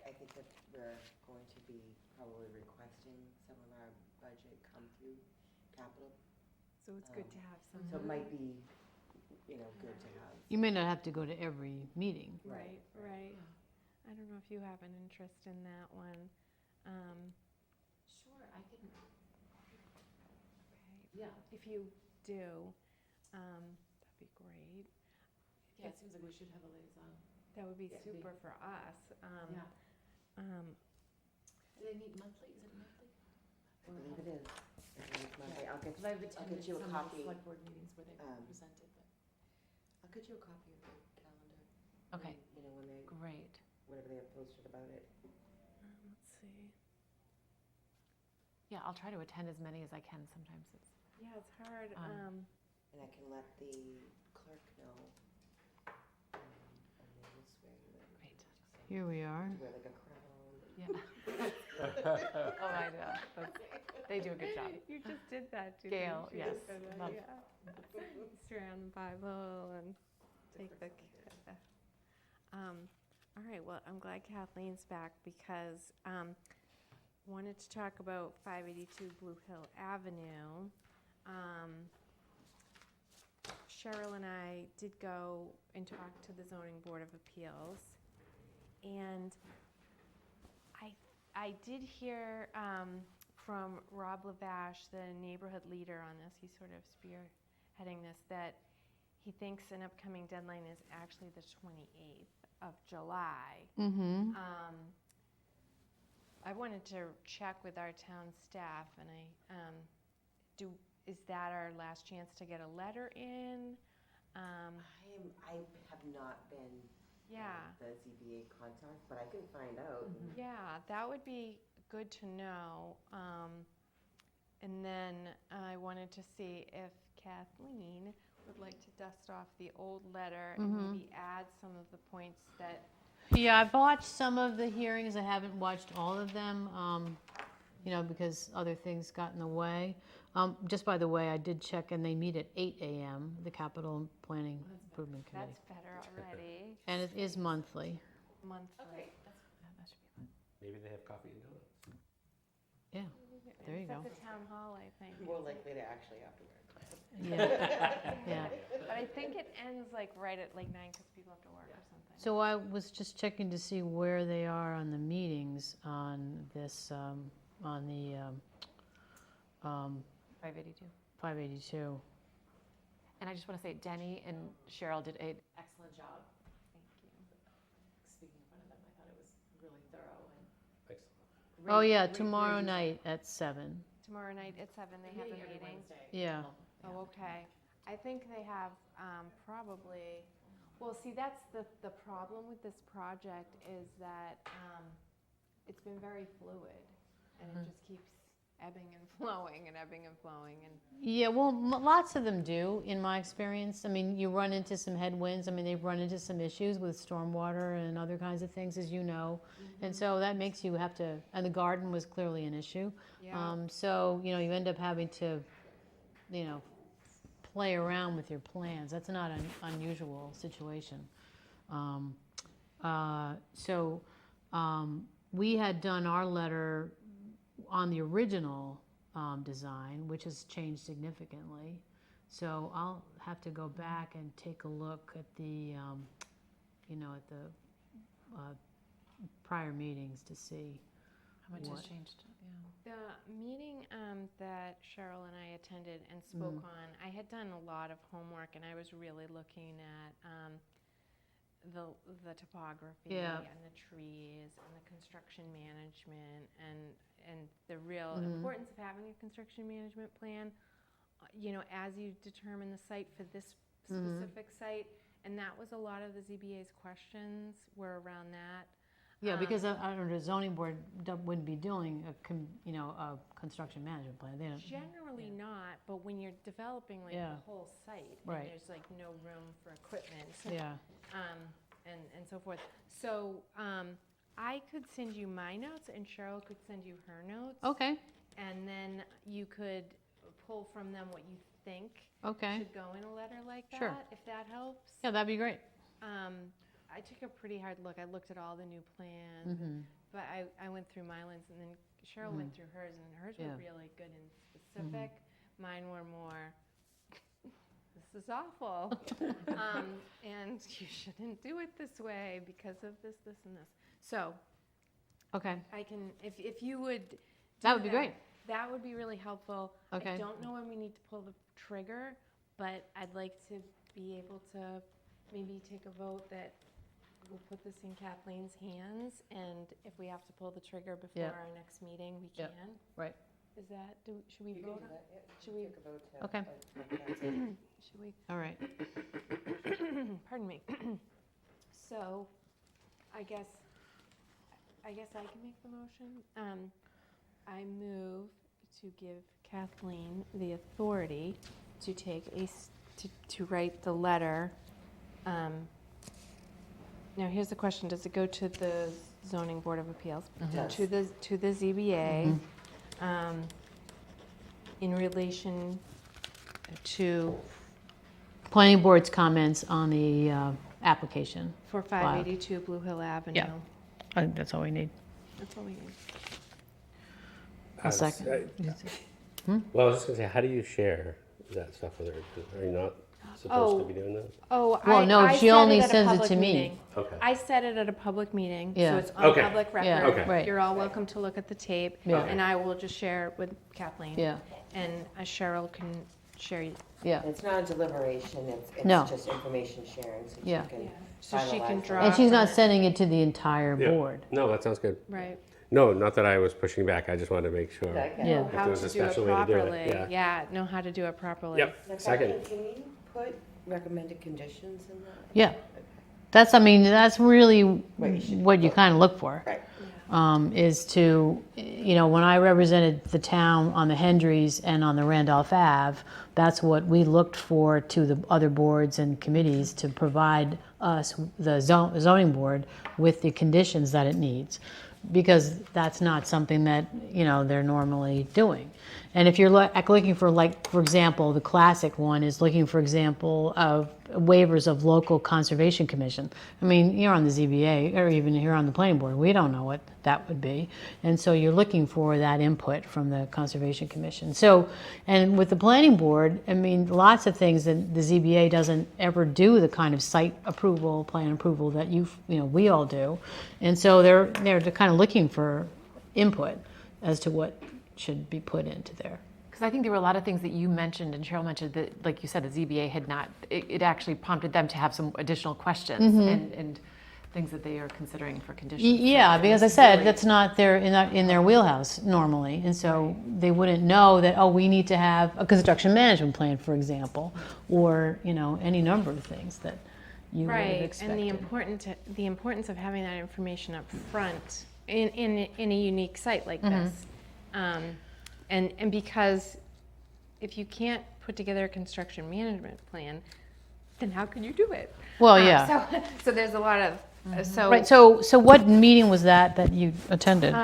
I think that we're going to be probably requesting some of our budget come through capital. So it's good to have So somebody. it might be, good to have. You may not have to go to every meeting. Right. I don't know if you have an interest in that one. Sure, I can, Okay. yeah. If you do, that'd be great. Yeah, it seems like we should have a liaison. That would be Yeah. super for us. Yeah. Do they meet monthly? Is it monthly? I believe it is. I'll get, Because I've I'll attended get you a some copy. select board meetings where they um, presented, but. I'll get you a copy of the calendar. Okay, When they, great. whatever they have posted about it. Let's see. Yeah, I'll try to attend as many as I can. Sometimes it's, Yeah, it's hard. And I can let the clerk know. And they will swear you in. great. Here we are. Wear like a crown. Yeah. Oh, I know. They do a good job. You just did that, too. Gail, didn't you? yes, Did that, love. yeah. Surround the Bible and take the. All right. Well, I'm glad Kathleen's back because wanted to talk about 582 Blue Hill Avenue. Cheryl and I did go and talk to the Zoning Board of Appeals, and I did hear from Rob Lavash, the neighborhood leader on this, he's sort of spearheading this, that he thinks an upcoming deadline is actually the 28th of July. Mm-hmm. I wanted to check with our town staff, and is that our last chance to get a letter in? I have not been Yeah. the ZBA contact, but I can find out. Yeah, that would be good to know. And then I wanted to see if Kathleen would like to dust off the old letter and maybe add some of the points that, Yeah, I've watched some of the hearings. I haven't watched all of them, because other things got in the way. Just by the way, I did check, and they meet at 8 a.m., the Capital Planning Improvement Committee. that's better already, And it is monthly. monthly. Maybe they have coffee and donuts. Yeah, there you It's go. at the town hall, I think. More likely to actually afterward. Yeah. But I think it ends like right at like 9 because people have to work or something. So I was just checking to see where they are on the meetings on this, on the 582. 582. And I just want to say, Denny and Cheryl did an excellent job. Speaking in front of them, I thought it was really thorough and. Excellent. Oh, yeah, tomorrow night at 7. Tomorrow night at 7, they have a meeting. Yeah. Oh, okay. I think they have probably, well, see, that's the problem with this project is that it's been very fluid and it just keeps ebbing and flowing and ebbing and flowing and Yeah, well, lots of them do, in my experience. I mean, you run into some headwinds. I mean, they've run into some issues with stormwater and other kinds of things, as you know. And so that makes you have to, and the garden was clearly an issue. yeah. So, you end up having to, play around with your plans. That's not an unusual situation. We had done our letter on the original design, which has changed significantly. So I'll have to go back and take a look at the, at the prior meetings to see. How much What? has changed? Yeah. The meeting that Cheryl and I attended and spoke on, I had done a lot of homework and I was really looking at the topography Yeah. and the trees and the construction management and the real importance of having a construction management plan, as you determine the site for this specific site. And that was a lot of the ZBA's questions were around that. Yeah, because under the zoning board wouldn't be doing a construction management plan. They don't. Generally not, but when you're developing like Yeah. the whole site, Right. and there's like no room for equipment, Yeah. and so forth. So I could send you my notes, and Cheryl could send you her notes, Okay. and then you could pull from them what you think Okay. should go in a letter like that, Sure. if that helps. Yeah, that'd be great. I took a pretty hard look. I looked at all the new plans, but I went through Mylan's, and then Cheryl went through hers, and hers Yeah. were really good and specific. Mine were more, this is awful, and you shouldn't do it this way because of this, this, and this. So Okay. I can, if you would do That would be great. That would be really helpful. Okay. I don't know when we need to pull the trigger, but I'd like to be able to maybe take a vote that we'll put this in Kathleen's hands, and if we have to pull the trigger before Yeah. our next meeting, we Yeah. can. Right. Is that, should we You can vote do on? that, yeah. Should we- Take a vote to. Okay. Should we, All right. pardon me. So, I guess I can make the motion. I move to give Kathleen the authority to take to write the letter. Now, here's the question: does it go to the zoning board of appeals? does. To the ZBA, in relation to Planning board's comments on the application. for 582 Blue Hill Avenue. Yeah. I think that's all we need. That's all we need. A second. Well, I was just gonna say, how do you share that stuff with her? Are you not supposed to be doing that? Oh, Well, no, she said only at a sends it public to me. meeting. Okay. I said it at a public meeting, so Yeah. it's on Okay. public Yeah, record. Okay. right. You're all welcome to look at the tape, Yeah. and I will just share it with Kathleen. Yeah, And Cheryl can share. yeah. It's not a deliberation, No. it's just information sharing, so she Yeah. can So she can finalize draw. that. And she's not from it. sending it to the entire Yeah. board. No, that sounds good. Right. No, not that I was pushing back. I just wanted to make sure. Okay. Yeah. Know how there was to a do it special way to do it, properly. yeah. Yeah, know how to do it properly. Yep. Now, Second. Kathleen, can you put recommended conditions in that? Yeah. That's really What you should what you vote. kind of look for. Right. is to, when I represented the town on the Hendrys and on the Randolph Ave, that's what we looked for to the other boards and committees to provide us, the zoning board, with the conditions that it needs. Because that's not something that, they're normally doing. And if you're looking for, for example, the classic one is looking for example of waivers of local conservation commission. I mean, you're on the ZBA, or even here on the planning board, we don't know what that would be. And so you're looking for that input from the conservation commission. So, and with the planning board, I mean, lots of things that the ZBA doesn't ever do the kind of site approval, plan approval that we all do. And so they're kind of looking for input as to what should be put into there. Because I think there were a lot of things that you mentioned and Cheryl mentioned that, like you said, the ZBA had not, it actually prompted them to have some additional questions and things that they are considering for conditions. Yeah, because I said, that's not in their wheelhouse normally. And so they wouldn't know that, we need to have a construction management plan, for example, or, any number of things that you would have expected. And the importance of having that information up front in a unique site like this. And because if you can't put together a construction management plan, then how can you do it? Well, yeah. So there's a lot of, Right, so what meeting was that you attended?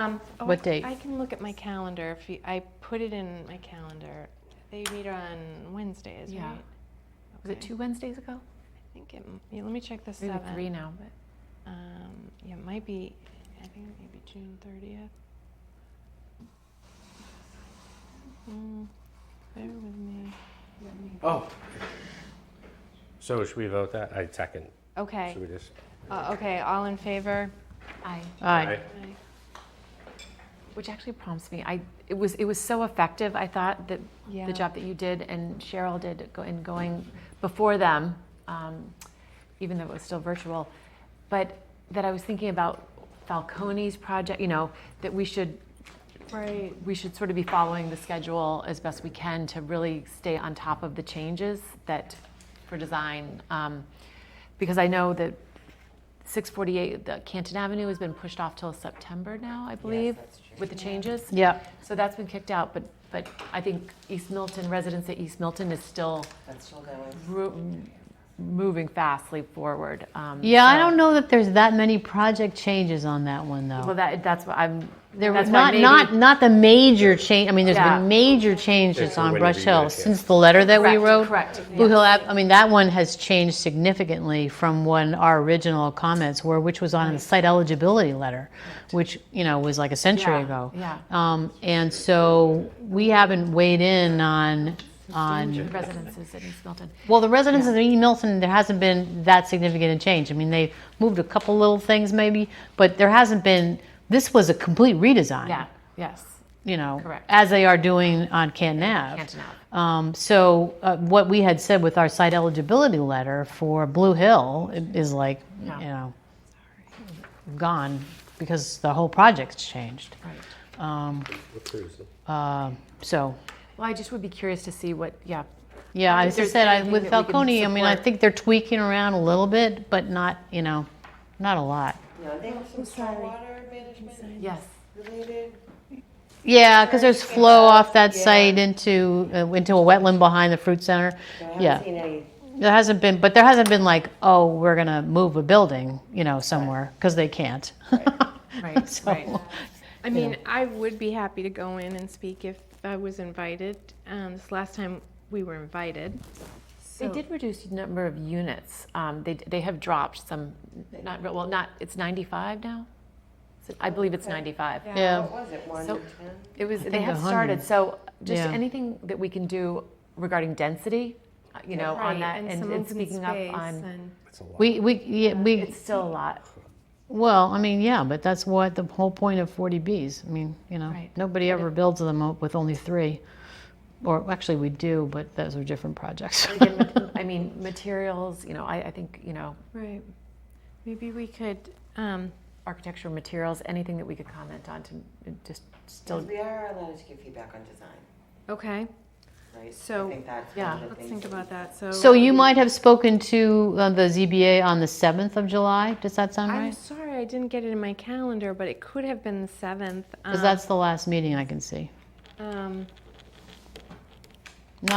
What date? I can look at my calendar. I put it in my calendar. They meet on Wednesdays, Yeah. right? Was it 2 Wednesdays ago? I think let me check the Maybe 7th. 3 now, but. Yeah, it might be, I think maybe June 30th. Bear with me. Oh. So should we vote that? I second. Okay, Should we just? okay, all in favor? Aye. Aye. Which actually prompts me, it was so effective, I thought, that Yeah. the job that you did and Cheryl did in going before them, even though it was still virtual, but that I was thinking about Falcone's project, that we should sort of be following the schedule as best we can to really stay on top of the changes for design. Because I know that 648, the Canton Avenue has been pushed off till September now, I believe, with the changes. Yeah. So that's been kicked out, but I think East Milton, residents at East Milton is still That's still going. moving fastly forward. Yeah, I so- don't know that there's that many project changes on that one, though. Well, that's what I'm, There that's was why maybe- not the major change. I mean, there's Yeah. been major changes There's on some Brush windy Hill years, yeah. since the letter that we wrote. Correct. Blue Hill yes. Ave, I mean, that one has changed significantly from when our original comments were, which was on the site eligibility letter, which, was like a century Yeah, ago. yeah. And so we haven't weighed in on, Residences at East Milton. well, the residents of East Milton, there hasn't been that significant a change. I mean, they moved a couple little things maybe, but there hasn't been, this was a complete redesign. Yeah, yes. Correct. As they are doing on Canton Ave. Canton Ave. So what we had said with our site eligibility letter for Blue Hill is like, Yeah. gone because the whole project's changed. Right. So, Well, I just would be curious to see what, yeah, If as I there's said, anything with that we can Falcone, I mean, I support. think they're tweaking around a little bit, but not, not a lot. No, they have some stormwater management yes. related. Yeah, because there's flow off that site into a wetland behind the fruit center. No, I Yeah. haven't seen any. There hasn't been like, oh, we're gonna move a building, somewhere, because they can't. Right, So, right. I mean, I would be happy to go in and speak if I was invited. This last time we were invited. They So- did reduce the number of units. They have dropped some, it's 95 now? I believe it's 95. Yeah. What was it, 1 So- to 10? It was, think they have 100. started, so just Yeah. anything that we can do regarding density, on Right, that, and and some open speaking up space on, and- It's a lot. it's still a lot. Well, I mean, yeah, but that's what the whole point of 40Bs. I mean, Right. nobody ever builds them with only 3. Or actually we do, but those are different projects. And again, I mean, materials, I think, Right. Maybe we could, architectural materials, anything that we could comment on to just still, Because we are allowed to give feedback on design, okay, right? So, I think that's yeah. one of the let's things think that we about that, so. So you might have spoken to the ZBA on the 7th of July. Does that sound I'm right? sorry, I didn't get it in my calendar, but it could have been the 7th. Because that's the last meeting I can see. Not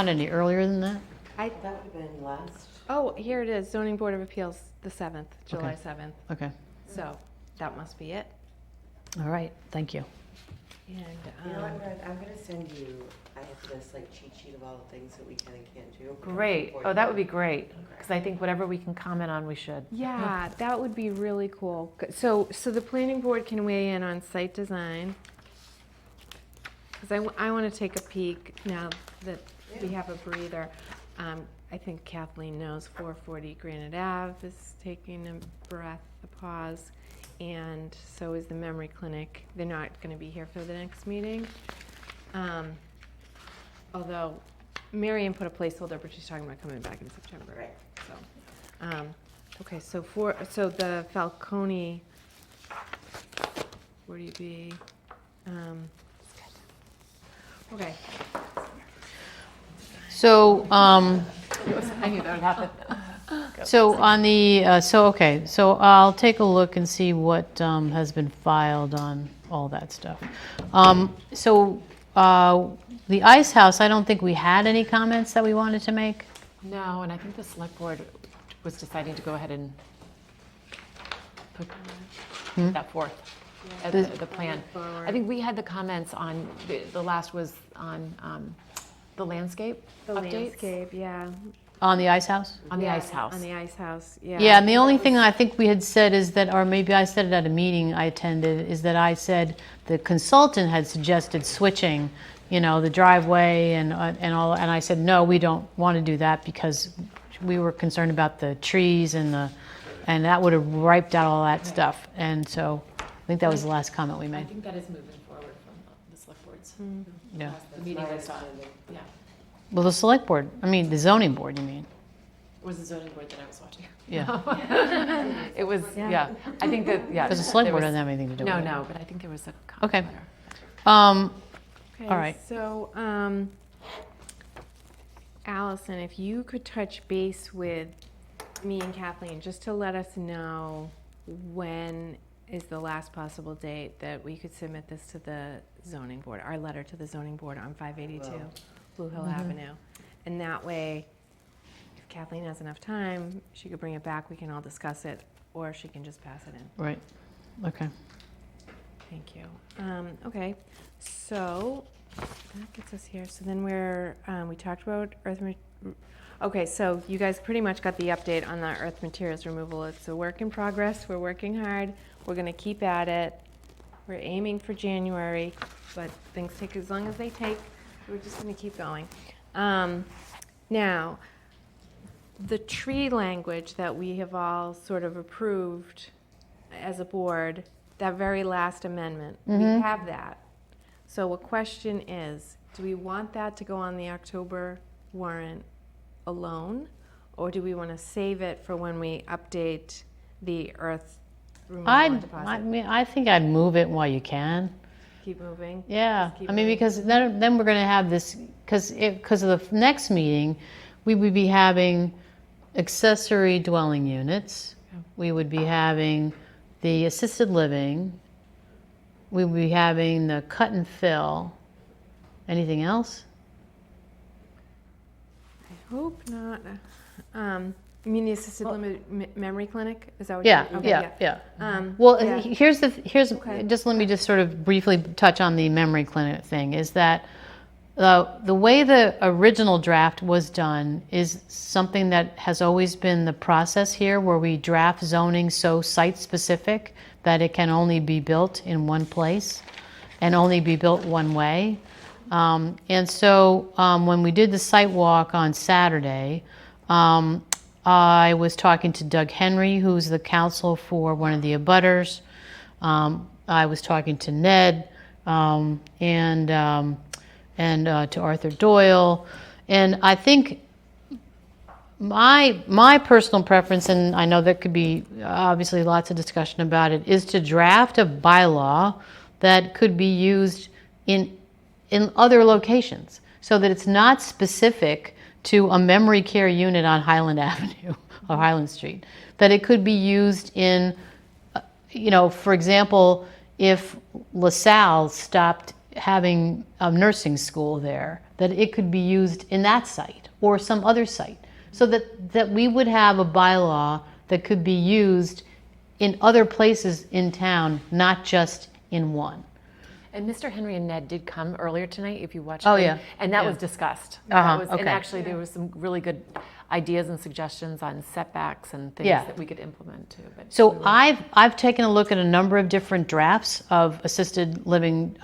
any earlier than that? That would have been last. Oh, here it is, zoning board of appeals, the 7th, July Okay. 7th. Okay, So that must be it. all right, thank you. And, You know what, Meredith, I'm gonna send you, I have this like cheat sheet of all the things that we can and can't do. Great. before Oh, you that go. would be great, Okay. because I think whatever we can comment on, we should. yeah, that would be really cool. So the planning board can weigh in on site design. Because I want to take a peek now that we have a breather. I think Kathleen knows 440 Granite Ave is taking a breath, a pause. And so is the memory clinic. They're not going to be here for the next meeting. Although Marion put a placeholder, but she's talking about coming back in September. Right. So, okay, so the Falcone 40B, okay. So, I knew that would happen. so on the, so I'll take a look and see what has been filed on all that stuff. The Ice House, I don't think we had any comments that we wanted to make. No, and I think the select board was deciding to go ahead and put that forth, as the plan. I think we had the comments on, the last was on the landscape The updates. landscape, yeah. On the Ice House? On the Yeah, Ice House. On the Ice House, yeah. Yeah, and the only thing I think we had said is that, or maybe I said it at a meeting I attended, is that I said the consultant had suggested switching, the driveway and all, and I said, no, we don't want to do that because we were concerned about the trees and that would have wiped out all that stuff. And so I think that was the last comment we I made. think that is moving forward from the select boards. Yeah. The meeting I saw, yeah. Well, the select board, the zoning board, you mean? It was the zoning board that I was watching. Yeah. It was, Yeah. yeah. I think that, yeah. Because the select there board was- doesn't have anything to do with No, it. no, but I think there was a Okay. comment letter. Okay, All right. So, Allison, if you could touch base with me and Kathleen, just to let us know when is the last possible date that we could submit this to the zoning board, our letter to the zoning board on 582 Blue Hill Avenue. And that way, if Kathleen has enough time, she could bring it back, we can all discuss it, or she can just pass it in. Right, okay. Thank you. Okay, so that gets us here. So then we talked about okay, so you guys pretty much got the update on the earth materials removal. It's a work in progress. We're working hard. We're gonna keep at it. We're aiming for January, but things take as long as they take. We're just gonna keep going. Now, the tree language that we have all sort of approved as a board, that very last amendment, we have that. So a question is, do we want that to go on the October warrant alone? Or do we want to save it for when we update the earth removal and deposit? I think I'd move it while you can. Keep moving? Yeah, Just keep I mean, moving. because then we're gonna have this, because of the next meeting, we would be having accessory dwelling units. We would be having the assisted living. We would be having the cut and fill. Anything else? I hope not. You mean the assisted memory clinic? Is that what Yeah, you? Okay, yeah. Um, Well, yeah. here's Okay. just let me just sort of briefly touch on the memory clinic thing, is that the way the original draft was done is something that has always been the process here, where we draft zoning so site-specific that it can only be built in one place and only be built one way. And so when we did the site walk on Saturday, I was talking to Doug Henry, who's the counsel for one of the abutters. I was talking to Ned and to Arthur Doyle. And I think my personal preference, and I know there could be obviously lots of discussion about it, is to draft a bylaw that could be used in other locations, so that it's not specific to a memory care unit on Highland Avenue or Highland Street, that it could be used in you know, for example, if LaSalle stopped having a nursing school there, that it could be used in that site or some other site. So that we would have a bylaw that could be used in other places in town, not just in one. And Mr. Henry and Ned did come earlier tonight, if you watched. Oh, them, yeah. And that Yeah. was discussed. Uh-huh, That was- okay. And actually, there was some really good ideas and suggestions on setbacks and things Yeah. that we could implement too. But So we were- I've taken a look at a number of different drafts of assisted living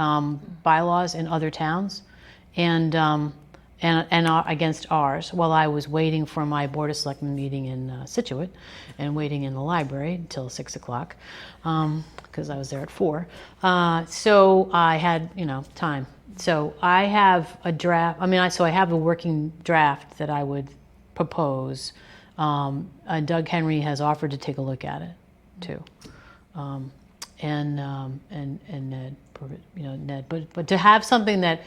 bylaws in other towns, and against ours, while I was waiting for my Board of Selectmen meeting in Situate, and waiting in the library until 6 o'clock, because I was there at 4. So I had, time. So I have a draft. So I have a working draft that I would propose. And Doug Henry has offered to take a look at it too, and Ned, Ned. But to have something that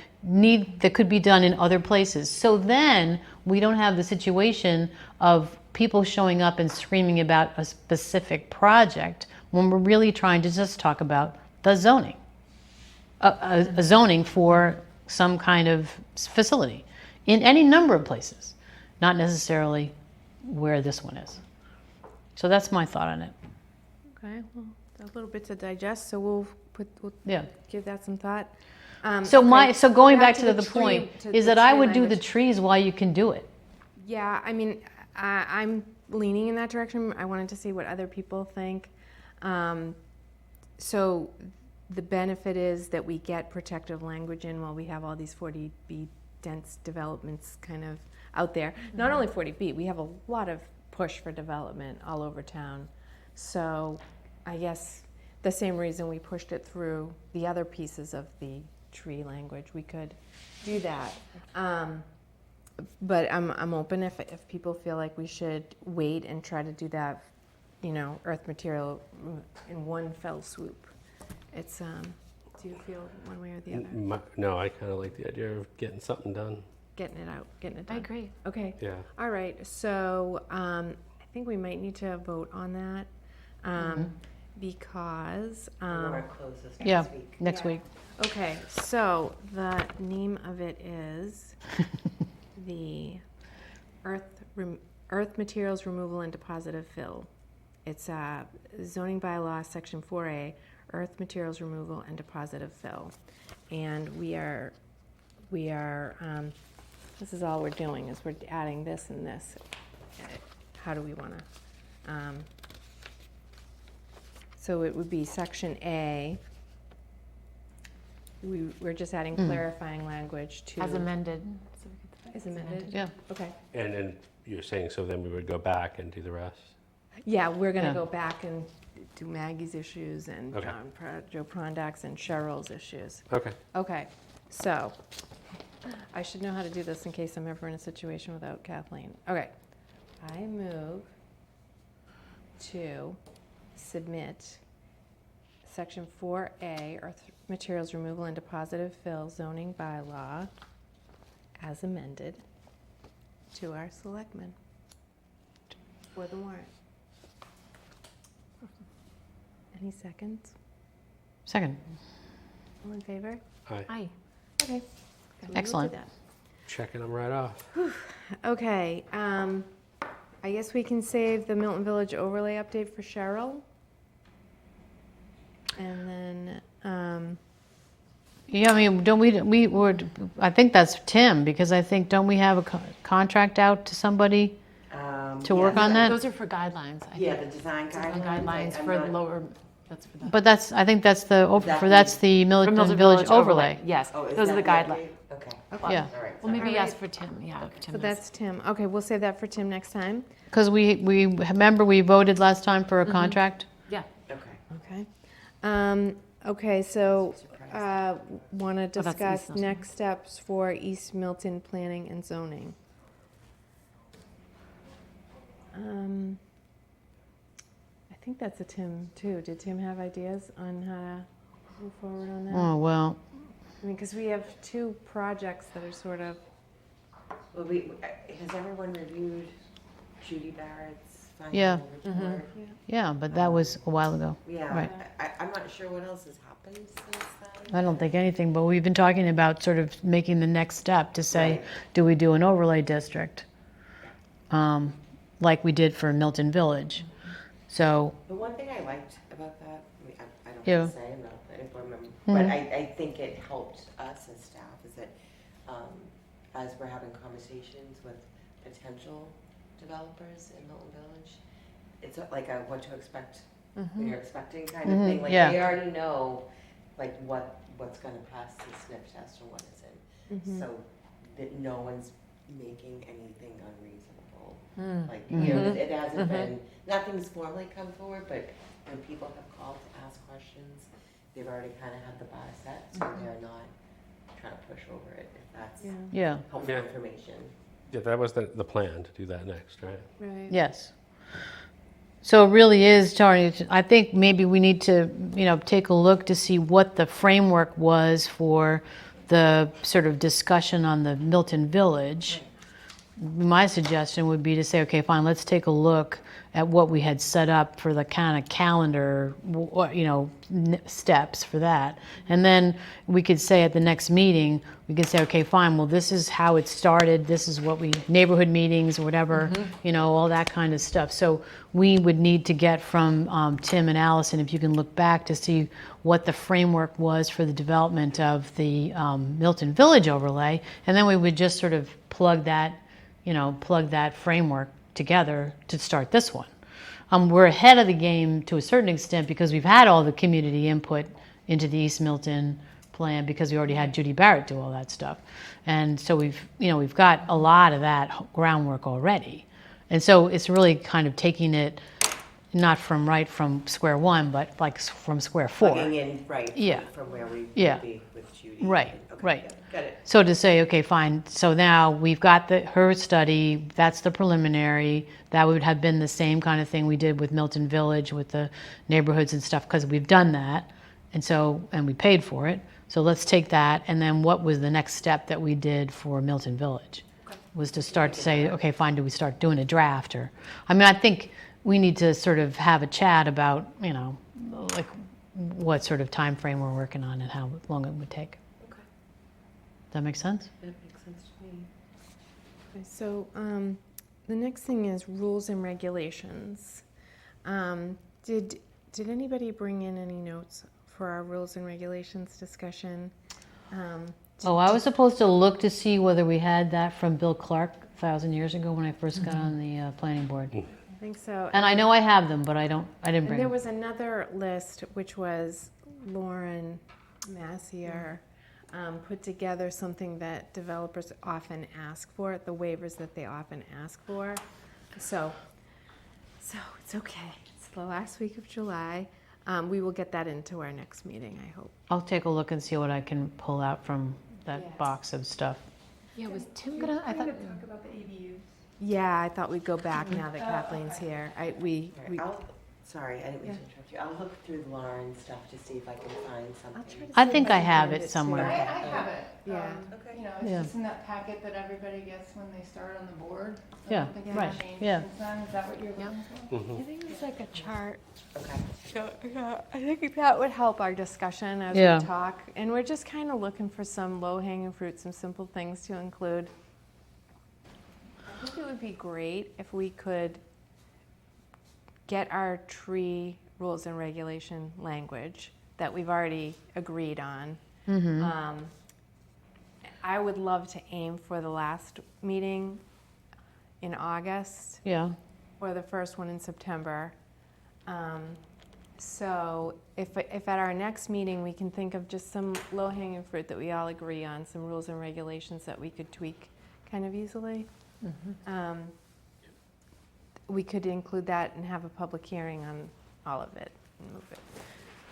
could be done in other places, so then we don't have the situation of people showing up and screaming about a specific project when we're really trying to just talk about the zoning, a zoning for some kind of facility in any number of places, not necessarily where this one is. So that's my thought on it. Okay, well, a little bit to digest, so we'll Yeah. give that some thought. So Okay, so going back back to to the the point tree- to is the that I tree would do the language. trees while you can do it. Yeah, I mean, I'm leaning in that direction. I wanted to see what other people think. So the benefit is that we get protective language in while we have all these 40B dense developments kind of out there. Not only 40B, we have a lot of push for development all over town. So I guess the same reason we pushed it through the other pieces of the tree language, we could do that. But I'm open if people feel like we should wait and try to do that, earth material in one fell swoop. It's, do you feel one way or the other? No, I kind of like the idea of getting something done. Getting it out, getting it done. I agree. Okay, Yeah. all right, so I think we might need to vote on that because, We want to close this Yeah. next week. Next Yeah. week. okay, so the name of it is the Earth Materials Removal and Deposit of Fill. It's zoning bylaw, section 4A, Earth Materials Removal and Deposit of Fill. And we are, this is all we're doing, is we're adding this and this. How do we want to, so it would be section A. We're just adding clarifying language to. As amended. As amended? Yeah. Okay. And then you're saying, so then we would go back and do the rest? Yeah, we're gonna Yeah. go back and do Maggie's issues and Okay. Joe Prondak's and Cheryl's issues. Okay. Okay, so, I should know how to do this in case I'm ever in a situation without Kathleen. Okay, I move to submit section 4A, Earth Materials Removal and Deposit of Fill zoning bylaw as amended to our selectmen for the warrant. Any seconds? Second. All in favor? Aye. Okay. So we will do Excellent. that. Checking them right off. Okay, I guess we can save the Milton Village overlay update for Cheryl. And then, Yeah, don't we would, I think that's Tim, because I think, don't we have a contract out to somebody to work yes. on that? Those are for guidelines. I Yeah, think. the design Design guidelines. guidelines I'm for not- lower, that's for the. But I think that's that's the for Milton Village overlay. Yes, Oh, is those are that the the update? guidelines. Okay. Yeah. All right. Well, maybe Alright. ask for Tim, yeah. if Tim so is- that's Tim. Okay, we'll save that for Tim next time. Because we remember we voted last time for a contract? Yeah. Okay. Okay. Okay, so, Surprise. want to that's discuss East Milton. next steps for East Milton planning and zoning. I think that's a Tim too. Did Tim have ideas on how to move forward on that? Oh, well, I mean, because we have two projects that are sort of, Well, has everyone reviewed Judy Barrett's Yeah. final report. Yeah, but that was a while ago. Yeah, Right. I'm not sure what else has happened since then. I don't think anything, but we've been talking about sort of making the next step to say, Right. do we do an overlay district? Like we did for Milton Village. So, The one thing I liked about that, I mean, I don't Yeah. want to say, I'm not a board member, but I think it helped us as staff, is that as we're having conversations with potential developers in Milton Village, it's like a what to expect when you're expecting kind of thing. Like, yeah. they already know, like, what's going to pass the sniff test and what isn't. So that no one's making anything unreasonable. Like, you know, it hasn't been, nothing's formally come forward, but when people have called to ask questions, they've already kind of had the bar set, so they're not trying to push over it, if that's yeah, helpful Yeah. information. Yeah, that was the plan, to do that next, right? Right. yes. So it really is, Tony, I think maybe we need to, take a look to see what the framework was for the sort of discussion on the Milton Village. My suggestion would be to say, okay, fine, let's take a look at what we had set up for the kind of calendar, steps for that. And then we could say at the next meeting, we could say, okay, fine, well, this is how it started, this is what neighborhood meetings or whatever, all that kind of stuff. So we would need to get from Tim and Allison, if you can look back to see what the framework was for the development of the Milton Village overlay. And then we would just sort of plug that framework together to start this one. We're ahead of the game to a certain extent because we've had all the community input into the East Milton plan because we already had Judy Barrett do all that stuff. And so we've got a lot of that groundwork already. And so it's really kind of taking it not from square one, but like from square four. Plugging in, right, Yeah. from where we would Yeah. be with Judy. Right, Okay, right. yeah, got it. So to say, okay, fine, so now we've got her study, that's the preliminary, that would have been the same kind of thing we did with Milton Village with the neighborhoods and stuff, because we've done that, and we paid for it. So let's take that, and then what was the next step that we did for Milton Village? Was to start to say, okay, fine, do we start doing a draft, or, I think we need to sort of have a chat about, like, what sort of time frame we're working on and how long it would take. Okay, Does that make sense? that makes sense to me. Okay, so the next thing is rules and regulations. Did anybody bring in any notes for our rules and regulations discussion? Oh, I was supposed to look to see whether we had that from Bill Clark 1,000 years ago when I first got on the planning board. I think so. And I know I have them, but I didn't And bring there them. was another list, which was Lauren Massier put together something that developers often ask for, the waivers that they often ask for. So it's okay. It's the last week of July. We will get that into our next meeting, I hope. I'll take a look and see what I can pull out from that Yes. box of stuff. Yeah, was Tim gonna, I thought, talk about the ADUs. Yeah, I thought we'd go back now that Kathleen's here. We Sorry, I didn't mean to interrupt you. I'll look through Lauren's stuff to see if I can find something. try to I see think if I can have find it too. somewhere. I have it. Yeah. Okay. It's Yeah. just in that packet that everybody gets when they start on the board. I Yeah, don't think it's right, changed yeah. since then. Is that what you're looking for? I think it's like a chart. Okay. Yeah, I think that would help our discussion as Yeah. we talk. And we're just kind of looking for some low-hanging fruit, some simple things to include. I think it would be great if we could get our tree rules and regulation language that we've already agreed on. I would love to aim for the last meeting in August Yeah, or the first one in September. So if at our next meeting, we can think of just some low-hanging fruit that we all agree on, some rules and regulations that we could tweak kind of easily. We could include that and have a public hearing on all of it and move it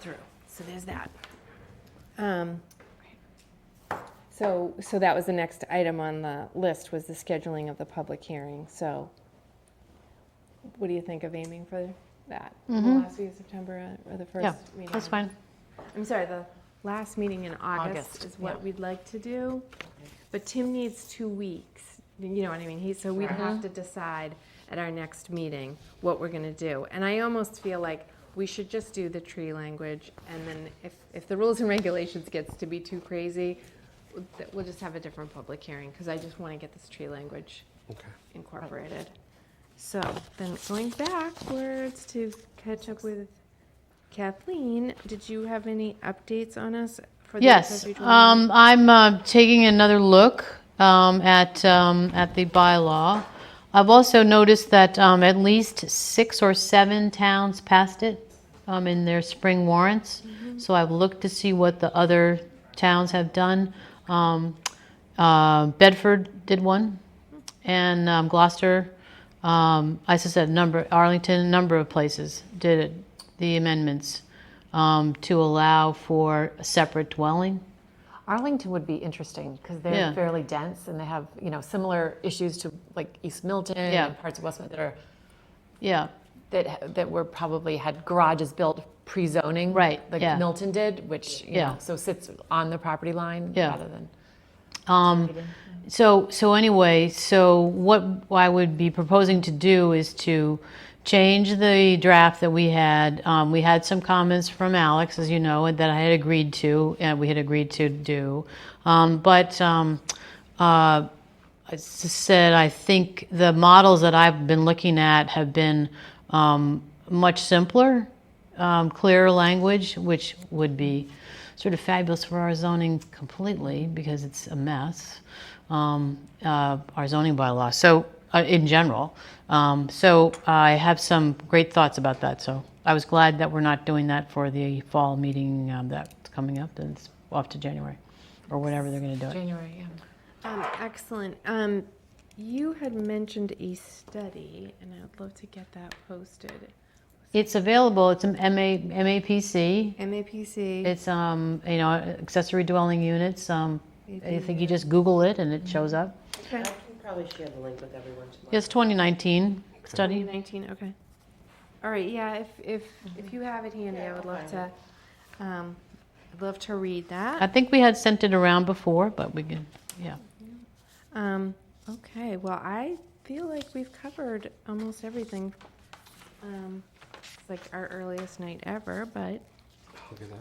through. So there's that. So that was the next item on the list, was the scheduling of the public hearing. So what do you think of aiming for that? The last week of September or the first yeah, meeting? that's fine. I'm sorry, the last meeting in August August, is what yeah. we'd like to do. But Tim needs 2 weeks, you know what I mean? So we'd have to decide. at our next meeting what we're gonna do. And I almost feel like we should just do the tree language, and then if the rules and regulations gets to be too crazy, we'll just have a different public hearing, because I just want to get this tree language Okay. incorporated. So then going backwards to catch up with Kathleen, did you have any updates on us for the Yes, accessory dwelling? I'm taking another look at the bylaw. I've also noticed that at least 6 or 7 towns passed it in their spring warrants. So I've looked to see what the other towns have done. Bedford did one, and Gloucester, as I said, Arlington, a number of places did it, the amendments to allow for a separate dwelling. Arlington would be interesting because they're Yeah. fairly dense and they have, similar issues to like East Milton Yeah. and parts of Westmont that are, Yeah, that were probably had garages built pre-zoning. Right, Like yeah. Milton did, which, Yeah. so sits on the property line Yeah. rather than. So anyway, so what I would be proposing to do is to change the draft that we had. We had some comments from Alex, as you know, and that I had agreed to, and we had agreed to do. But I said, I think the models that I've been looking at have been much simpler, clearer language, which would be sort of fabulous for our zoning completely because it's a mess, our zoning bylaw. So in general, so I have some great thoughts about that. So I was glad that we're not doing that for the fall meeting that's coming up, and it's off to January or whatever they're going to do it. January, yeah. Excellent. You had mentioned a study, and I'd love to get that posted. It's available. It's an MAPC. MAPC. It's accessory dwelling units. I think you just Google it and it shows up. Okay. I can probably share the link with everyone tomorrow. It's 2019 study. 2019, okay. All right, yeah, if you have it handy, I would love to read I that. think we had sent it around before, but we can, yeah. Okay, well, I feel like we've covered almost everything. It's like our earliest night ever, but Look at that.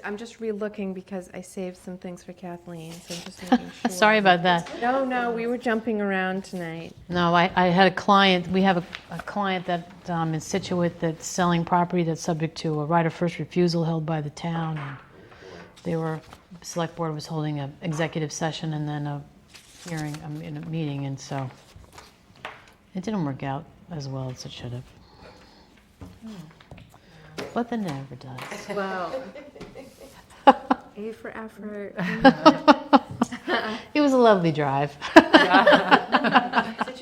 I'm just re-looking because I saved some things for Kathleen, so I'm just making sure. Sorry about that. No, we were jumping around tonight. No, I had a client, we have a client that in Situate that's selling property that's subject to a right of first refusal held by the town. And select board was holding an executive session and then a hearing, in a meeting, and so it didn't work out as well as it should have. But then never does. Wow. A for effort. It was a lovely drive.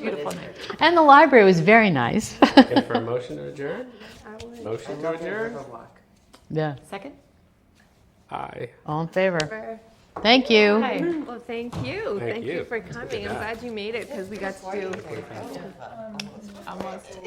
Beautiful night. And the library was very nice. Okay, for a motion to adjourn? Motion to adjourn? Yeah, Second? Aye. all in favor. Thank you. Well, thank you. Thank Thank you. you for Let's coming. do I'm that. glad you made it because we got to do Almost. almost.